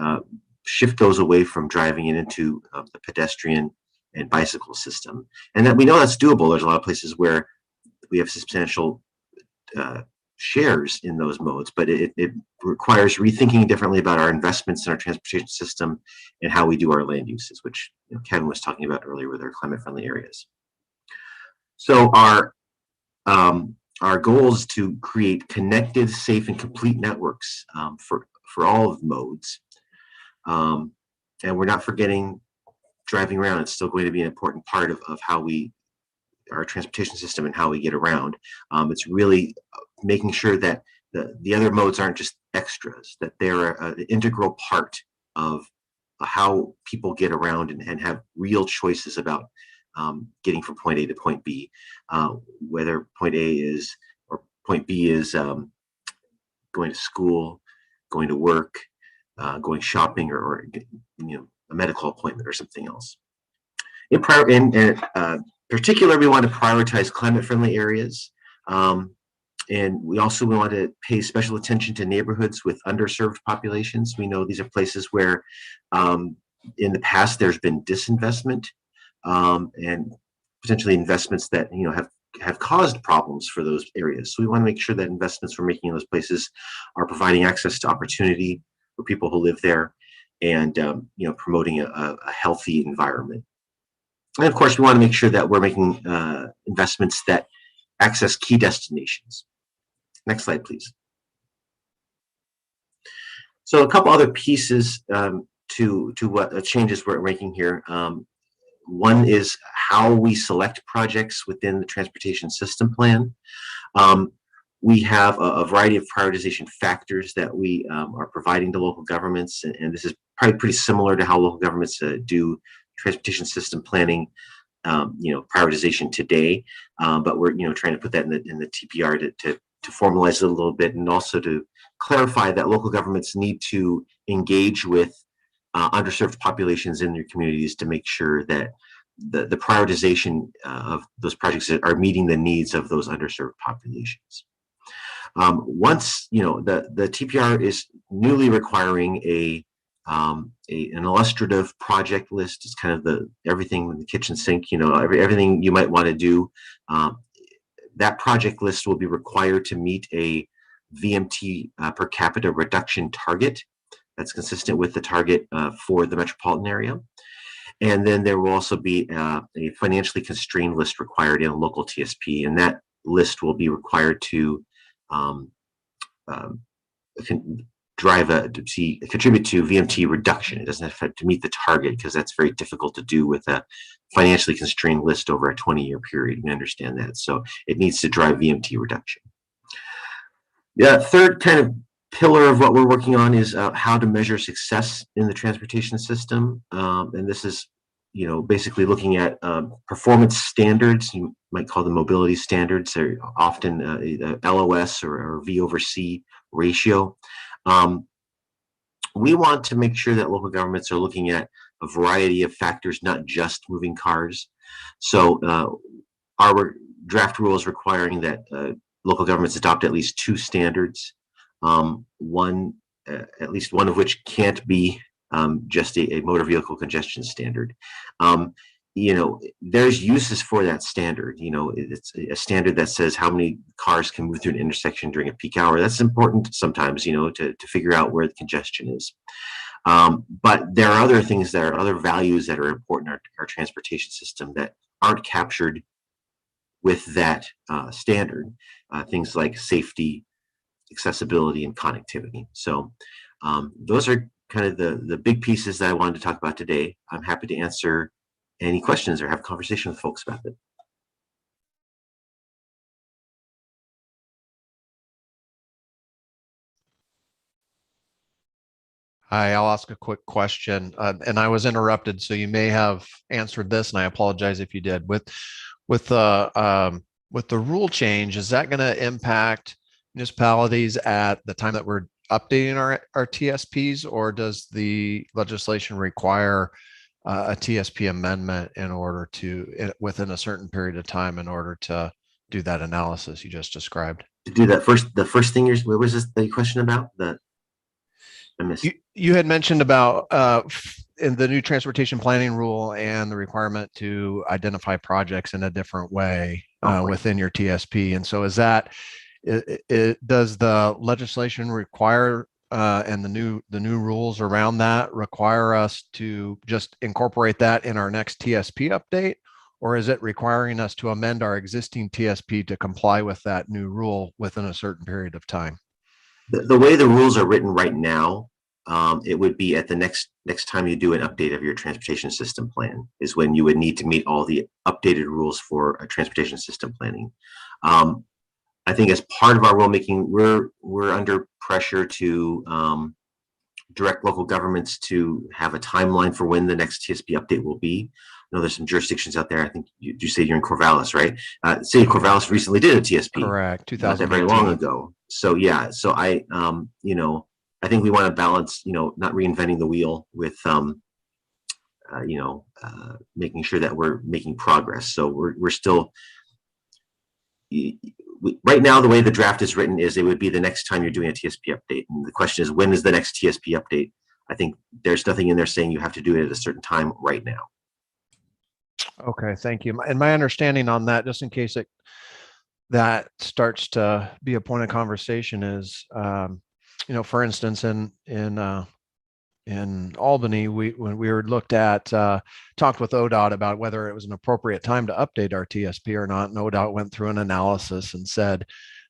shift those away from driving and into the pedestrian and bicycle system. And that we know that's doable. There's a lot of places where we have substantial shares in those modes, but it requires rethinking differently about our investments in our transportation system and how we do our land uses, which Kevin was talking about earlier with our climate-friendly areas. So our goal is to create connected, safe, and complete networks for all of the modes. And we're not forgetting driving around. It's still going to be an important part of how our transportation system and how we get around. It's really making sure that the other modes aren't just extras, that they're an integral part of how people get around and have real choices about getting from point A to point B, whether point A is or point B is going to school, going to work, going shopping, or a medical appointment or something else. In particular, we want to prioritize climate-friendly areas, and we also want to pay special attention to neighborhoods with underserved populations. We know these are places where in the past there's been disinvestment and potentially investments that have caused problems for those areas. So we want to make sure that investments we're making in those places are providing access to opportunity for people who live there and promoting a healthy environment. And of course, we want to make sure that we're making investments that access key destinations. Next slide, please. So a couple other pieces to what changes we're making here. One is how we select projects within the transportation system plan. We have a variety of prioritization factors that we are providing to local governments, and this is probably pretty similar to how local governments do transportation system planning, prioritization today. But we're trying to put that in the TPR to formalize it a little bit, and also to clarify that local governments need to engage with underserved populations in their communities to make sure that the prioritization of those projects that are meeting the needs of those underserved populations. Once, the TPR is newly requiring an illustrative project list. It's kind of everything in the kitchen sink, everything you might want to do. That project list will be required to meet a VMT per capita reduction target that's consistent with the target for the metropolitan area. And then there will also be a financially constrained list required in a local TSP, and that list will be required to contribute to VMT reduction. It doesn't have to meet the target because that's very difficult to do with a financially constrained list over a 20-year period. We understand that. So it needs to drive VMT reduction. The third kind of pillar of what we're working on is how to measure success in the transportation system. And this is, basically looking at performance standards. You might call them mobility standards. They're often LOS or V over C ratio. We want to make sure that local governments are looking at a variety of factors, not just moving cars. So our draft rule is requiring that local governments adopt at least 2 standards, at least one of which can't be just a motor vehicle congestion standard. There's uses for that standard. It's a standard that says how many cars can move through an intersection during a peak hour. That's important sometimes, to figure out where the congestion is. But there are other things other values that are important in our transportation system that aren't captured with that standard. Things like safety, accessibility, and connectivity. So those are kind of the big pieces that I wanted to talk about today. I'm happy to answer any questions or have a conversation with folks about it. Hi, I'll ask a quick question, and I was interrupted, so you may have answered this, and I apologize if you did. With the rule change, is that going to impact municipalities at the time that we're updating our TSPs, or does the legislation require a TSP amendment in order to, within a certain period of time, in order to do that analysis you just described? To do that the first thing what was the question about? You had mentioned about in the new transportation planning rule and the requirement to identify projects in a different way within your TSP. And so is that, does the legislation require and the new rules around that require us to just incorporate that in our next TSP update? Or is it requiring us to amend our existing TSP to comply with that new rule within a certain period of time? The way the rules are written right now, it would be at the next time you do an update of your transportation system plan is when you would need to meet all the updated rules for a transportation system planning. I think as part of our rulemaking, we're under pressure to direct local governments to have a timeline for when the next TSP update will be. I know there's some jurisdictions out there. I think you say you're in Corvallis, right? City of Corvallis recently did a TSP. Correct, 2018. Not that very long ago. So yeah, so I think we want to balance, not reinventing the wheel with, making sure that we're making progress. So we're still, right now, the way the draft is written is it would be the next time you're doing a TSP update. And the question is, when is the next TSP update? I think there's nothing in there saying you have to do it at a certain time right now. Okay, thank you. And my understanding on that, just in case that starts to be a point of conversation, is, for instance, in Albany, when we were talked with ODOT about whether it was an appropriate time to update our TSP or not, and ODOT went through an analysis and said,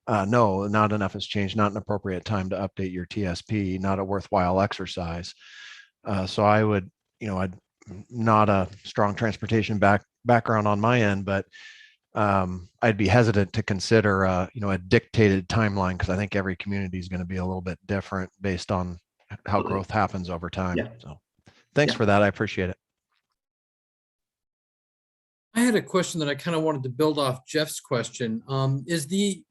no, not enough has changed, not an appropriate time to update your TSP, not a worthwhile exercise. So I'd not a strong transportation background on my end, but I'd be hesitant to consider a dictated timeline, because I think every community is going to be a little bit different based on how growth happens over time. Yeah. So thanks for that. I appreciate it. I had a question that I kind of wanted to build off Jeff's question. Is the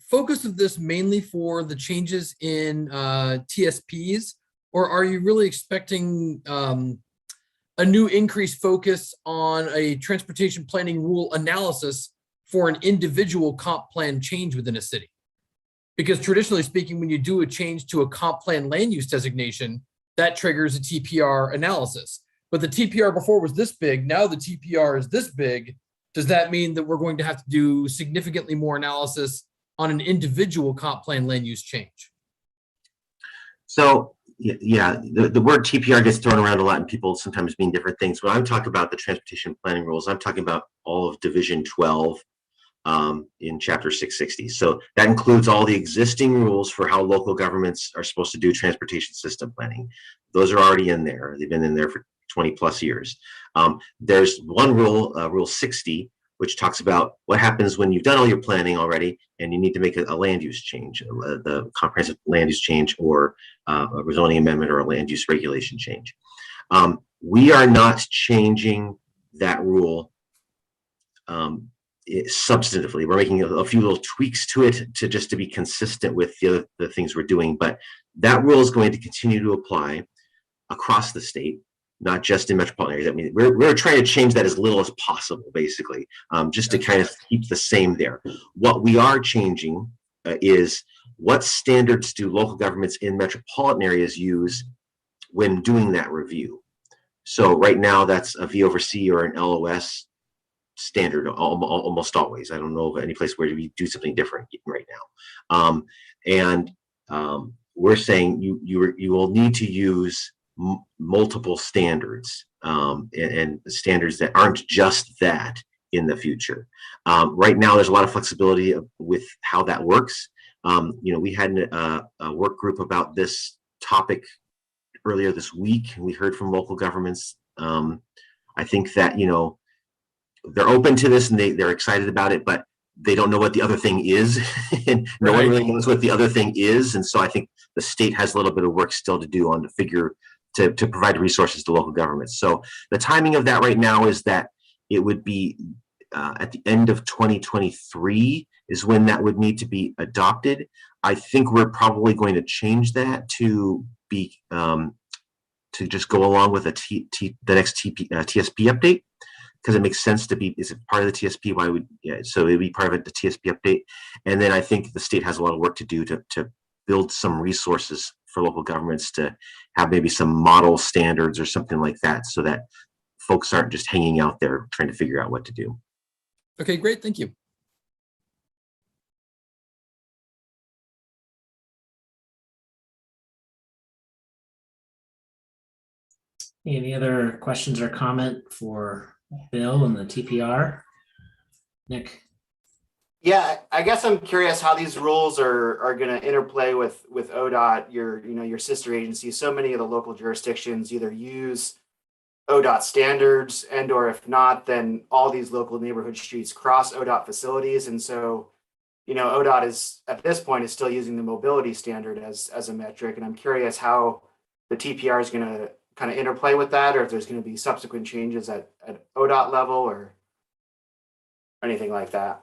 focus of this mainly for the changes in TSPs, or are you really expecting a new increased focus on a transportation planning rule analysis for an individual comp plan change within a city. Because traditionally speaking, when you do a change to a comp plan land use designation, that triggers a TPR analysis. But the TPR before was this big, now the TPR is this big. Does that mean that we're going to have to do significantly more analysis on an individual comp plan land use change? So yeah, the word TPR gets thrown around a lot and people sometimes mean different things. When I'm talking about the transportation planning rules, I'm talking about all of Division 12 in Chapter 660. So that includes all the existing rules for how local governments are supposed to do transportation system planning. Those are already in there. They've been in there for 20 plus years. There's one rule, Rule 60, which talks about what happens when you've done all your planning already and you need to make a land use change, the comprehensive land use change, or a rezoning amendment or a land use regulation change. We are not changing that rule substantively. We're making a few little tweaks to it just to be consistent with the things we're doing, but that rule is going to continue to apply across the state, not just in metropolitan areas. I mean, we're trying to change that as little as possible, basically, just to kind of keep the same there. What we are changing is what standards do local governments in metropolitan areas use when doing that review. So right now, that's a V over C or an LOS standard almost always. I don't know of any place where we do something different right now. We're saying you will need to use multiple standards and standards that aren't just that in the future. Right now, there's a lot of flexibility with how that works. We had a work group about this topic earlier this week, and we heard from local governments. I think that, they're open to this and they're excited about it, but they don't know what the other thing is. And no one really knows what the other thing is. And so I think the state has a little bit of work still to do on to provide resources to local governments. So the timing of that right now is that it would be at the end of 2023 is when that would need to be adopted. I think we're probably going to change that to be to just go along with the next TSP update, because it makes sense to be, is it part of the TSP? Why would, so it'd be part of the TSP update. And then I think the state has a lot of work to do to build some resources for local governments to have maybe some model standards or something like that, so that folks aren't just hanging out there trying to figure out what to do. Okay, great. Thank you. Any other questions or comment for Bill and the TPR? Nick? Yeah, I guess I'm curious how these rules are going to interplay with ODOT, your sister agency. So many of the local jurisdictions either use ODOT standards, and or if not, then all these local neighborhood streets cross ODOT facilities. And so, ODOT is at this point is still using the mobility standard as a metric. And I'm curious how the TPR is going to kind of interplay with that, or if there's going to be subsequent changes at ODOT level or anything like that.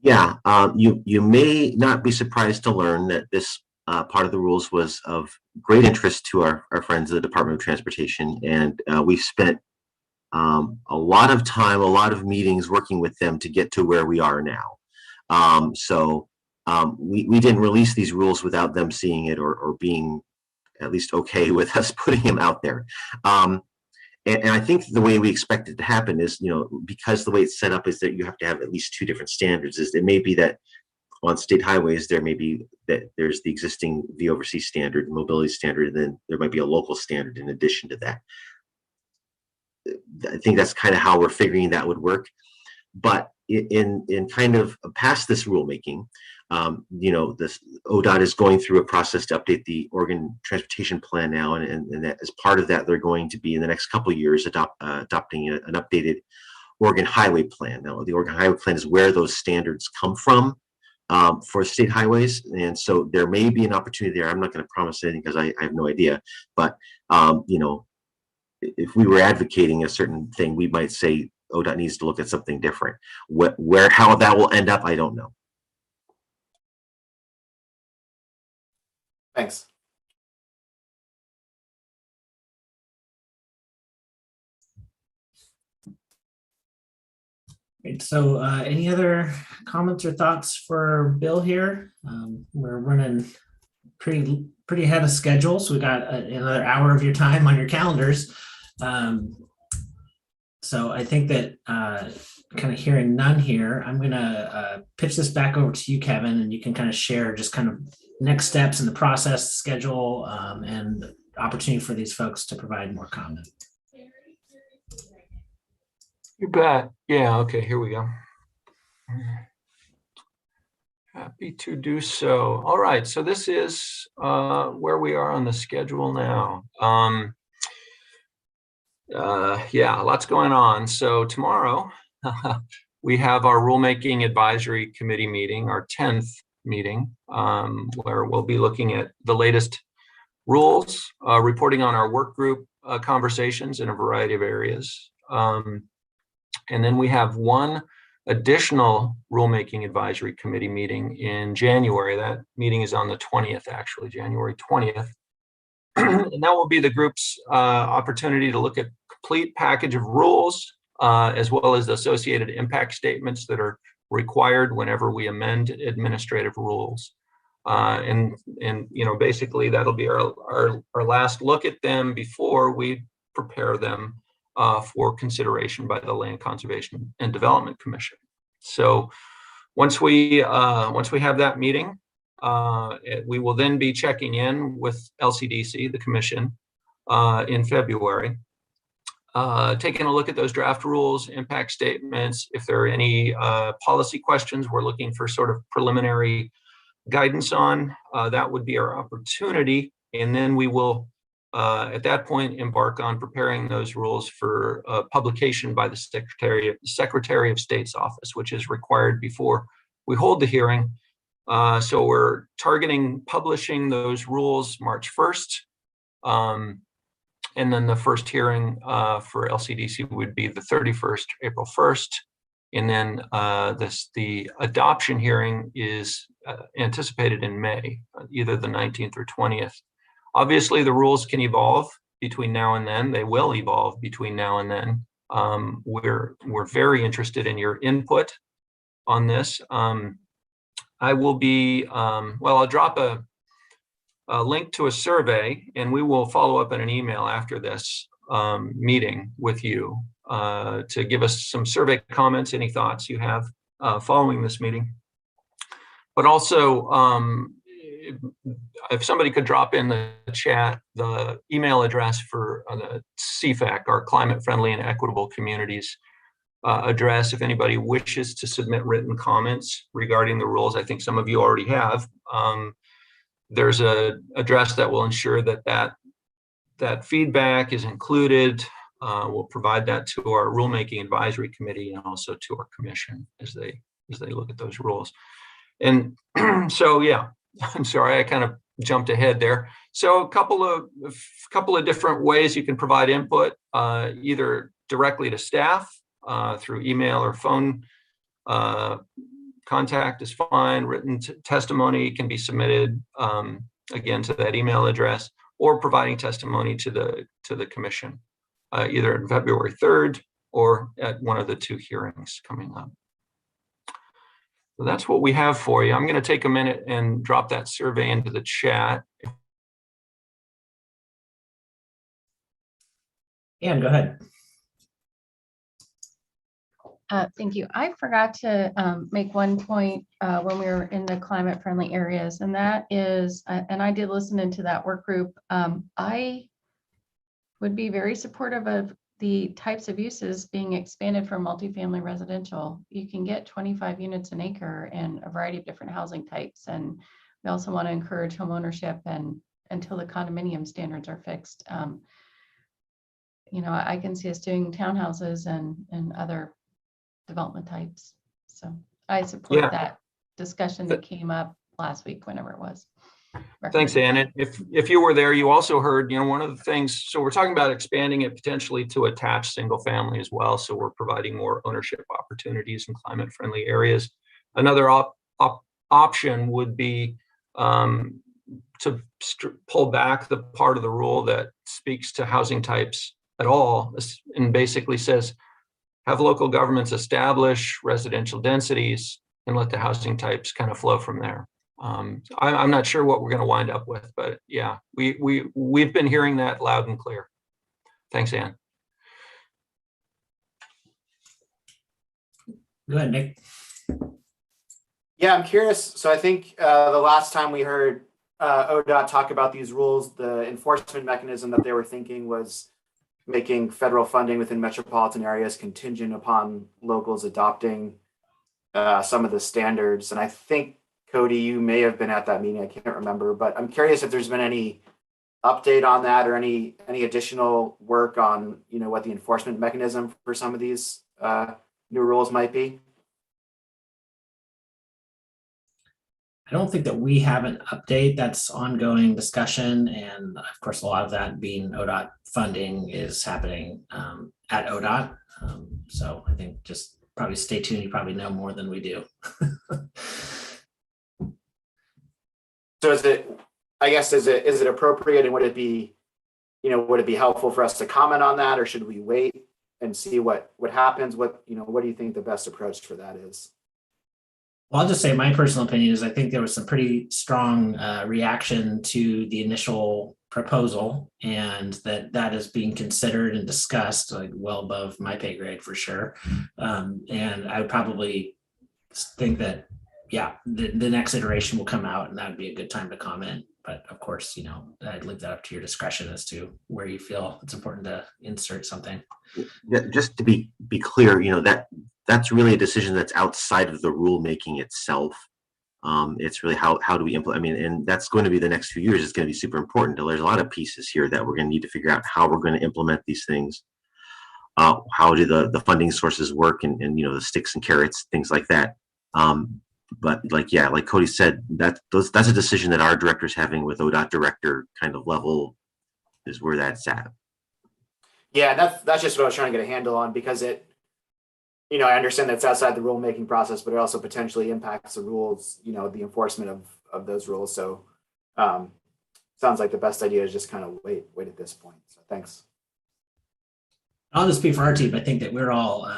Yeah, you may not be surprised to learn that this part of the rules was of great interest to our friends at the Department of Transportation, and we've spent a lot of time, a lot of meetings working with them to get to where we are now. We didn't release these rules without them seeing it or being at least okay with us putting them out there. And I think the way we expect it to happen is, because the way it's set up is that you have to have at least two different standards. It may be that on state highways, there may be that there's the existing V over C standard, mobility standard, and then there might be a local standard in addition to that. I think that's kind of how we're figuring that would work. But in kind of past this rulemaking, this ODOT is going through a process to update the Oregon Transportation Plan now, and that as part of that, they're going to be in the next couple of years adopting an updated Oregon Highway Plan. Now, the Oregon Highway Plan is where those standards come from for state highways, and so there may be an opportunity there. I'm not going to promise anything because I have no idea, but if we were advocating a certain thing, we might say ODOT needs to look at something different. How that will end up, I don't know. Thanks. Great. So any other comments or thoughts for Bill here? We're running pretty ahead of schedule, so we got another hour of your time on your calendars. So I think that kind of hearing none here, I'm going to pitch this back over to you, Kevin, and you can kind of share just kind of next steps in the process, schedule, and opportunity for these folks to provide more comment. You bet. Yeah, okay, here we go. Happy to do so. All right, so this is where we are on the schedule now. Yeah, lots going on. So tomorrow, we have our Rulemaking Advisory Committee meeting, our 10th meeting, where we'll be looking at the latest rules, reporting on our work group conversations in a variety of areas. And then we have one additional Rulemaking Advisory Committee meeting in January. That meeting is on the 20th, actually, January 20th. And that will be the group's opportunity to look at complete package of rules, as well as the associated impact statements that are required whenever we amend administrative rules. And you know, basically that'll be our last look at them before we prepare them for consideration by the Land Conservation and Development Commission. So once we have that meeting, we will then be checking in with LCDC, the commission, in February, taking a look at those draft rules, impact statements. If there are any policy questions we're looking for sort of preliminary guidance on, that would be our opportunity. And then we will, at that point, embark on preparing those rules for publication by the Secretary of State's office, which is required before we hold the hearing. So we're targeting publishing those rules March 1st. And then the first hearing for LCDC would be the 31st, April 1st. And then the adoption hearing is anticipated in May, either the 19th or 20th. Obviously, the rules can evolve between now and then. They will evolve between now and then. We're very interested in your input on this. I will be, well, I'll drop a link to a survey, and we will follow up in an email after this meeting with you to give us some survey comments, any thoughts you have following this meeting. But also, if somebody could drop in the chat the email address for the CFAC, our Climate Friendly and Equitable Communities address, if anybody wishes to submit written comments regarding the rules. I think some of you already have. There's an address that will ensure that feedback is included. We'll provide that to our Rulemaking Advisory Committee and also to our commission as they look at those rules. And so, yeah, I'm sorry, I kind of jumped ahead there. So a couple of different ways you can provide input, either directly to staff through email or phone. Contact is fine. Written testimony can be submitted again to that email address, or providing testimony to the commission, either on February 3rd or at one of the two hearings coming up. So that's what we have for you. I'm going to take a minute and drop that survey into the chat. Yeah, go ahead. Thank you. I forgot to make one point when we were in the climate friendly areas, and that is, and I did listen into that work group. I would be very supportive of the types of uses being expanded for multifamily residential. You can get 25 units an acre and a variety of different housing types. And we also want to encourage homeownership, and until the condominium standards are fixed. You know, I can see us doing townhouses and other development types. So I support that discussion that came up last week, whenever it was. Thanks, Ann. If you were there, you also heard, you know, one of the things, so we're talking about expanding it potentially to attach single family as well. So we're providing more ownership opportunities in climate friendly areas. Another option would be to pull back the part of the rule that speaks to housing types at all, and basically says have local governments establish residential densities and let the housing types kind of flow from there. I'm not sure what we're going to wind up with, but yeah, we've been hearing that loud and clear. Thanks, Ann. Go ahead, Nick. Yeah, I'm curious. So I think the last time we heard ODOT talk about these rules, the enforcement mechanism that they were thinking was making federal funding within metropolitan areas contingent upon locals adopting some of the standards. And I think, Cody, you may have been at that meeting. I can't remember, but I'm curious if there's been any update on that or any additional work on, what the enforcement mechanism for some of these new rules might be. I don't think that we have an update. That's ongoing discussion. And of course, a lot of that being ODOT funding is happening at ODOT. So I think just probably stay tuned. You probably know more than we do. So is it appropriate, and would it be helpful for us to comment on that, or should we wait and see what happens? What do you think the best approach for that is? Well, I'll just say my personal opinion is I think there was some pretty strong reaction to the initial proposal, and that is being considered and discussed, like well above my pay grade for sure. And I would probably think that, yeah, the next iteration will come out, and that would be a good time to comment. But of course, I'd leave that up to your discretion as to where you feel it's important to insert something. Yeah, just to be clear, that's really a decision that's outside of the rulemaking itself. It's really how do we implement? And that's going to be the next few years. It's going to be super important. There's a lot of pieces here that we're going to need to figure out how we're going to implement these things. How do the funding sources work, and the sticks and carrots, things like that. But like Cody said, that's a decision that our director's having with ODOT director kind of level is where that's at. Yeah, that's just what I was trying to get a handle on, because I understand that's outside the rulemaking process, but it also potentially impacts the rules, the enforcement of those rules. So sounds like the best idea is just kind of wait at this point. So thanks. I'll just speak for our team. I think that we're all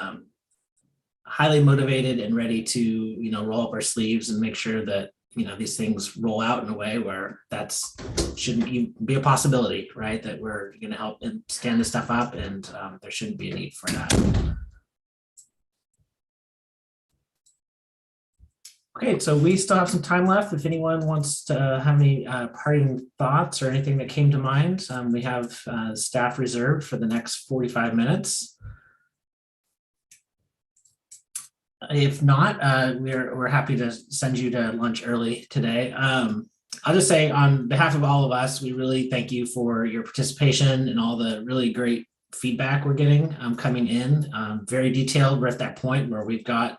highly motivated and ready to, roll up our sleeves and make sure that, these things roll out in a way where shouldn't even be a possibility, right? That we're going to help and stand this stuff up, and there shouldn't be a need for that. Okay, so we still have some time left. If anyone wants to have any parting thoughts or anything that came to mind, we have staff reserved for the next 45 minutes. If not, we're happy to send you to lunch early today. I'll just say on behalf of all of us, we really thank you for your participation and all the really great feedback we're getting coming in. Very detailed. We're at that point where we've got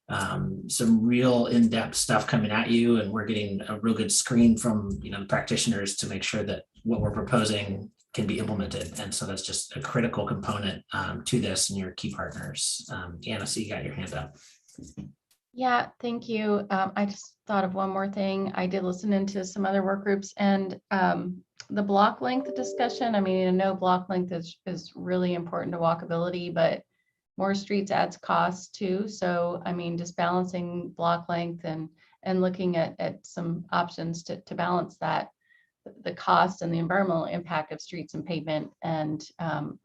some real in-depth stuff coming at you, and we're getting a real good screen from the practitioners to make sure that what we're proposing can be implemented. And so that's just a critical component to this and your key partners. Anna, so you got your hand up. Yeah, thank you. I just thought of one more thing. I did listen into some other work groups, and the block length discussion. I know block length is really important to walkability, but more streets adds costs too. So, just balancing block length and looking at some options to balance that, the cost and the environmental impact of streets and pavement, and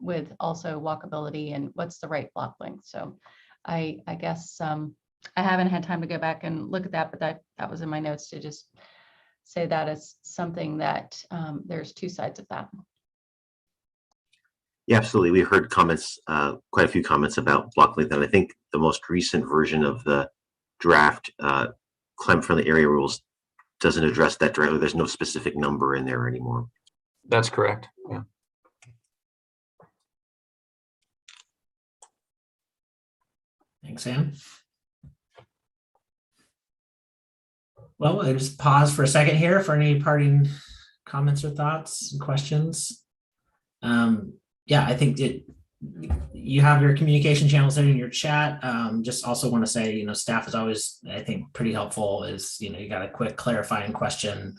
with also walkability and what's the right block length. So I guess I haven't had time to go back and look at that, but that was in my notes to just say that as something that there's two sides of that. Yeah, absolutely. We heard comments, quite a few comments about block length, and I think the most recent version of the draft climate-friendly area rules doesn't address that directly. There's no specific number in there anymore. That's correct. Yeah. Thanks, Ann. Well, I'll just pause for a second here for any parting comments or thoughts and questions. Yeah, I think you have your communication channels there in your chat. Just also want to say, staff is always, I think, pretty helpful. Is you got a quick clarifying question,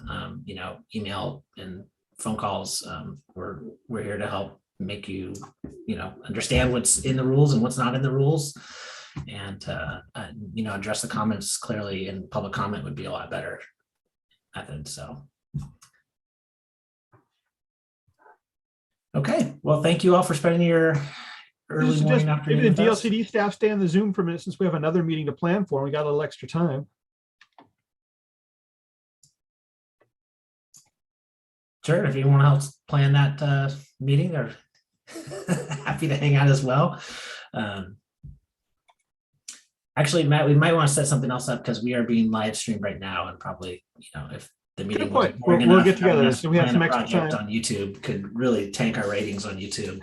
email and phone calls. We're here to help make you, understand what's in the rules and what's not in the rules. And, address the comments clearly in public comment would be a lot better method, so. Okay, well, thank you all for spending your early morning afternoon. Maybe the with us. DLCD staff stay on the Zoom for a minute since we have another meeting to plan for. And we got a little extra time. Sure, if anyone else plan that meeting, they're happy to hang out as well. Actually, Matt, we might want to set something else up because we are being live streamed right now, and probably, if the meeting point. wasn't boring We'll enough, get together having us so we have plan some a extra project time. on YouTube could really tank our ratings on YouTube.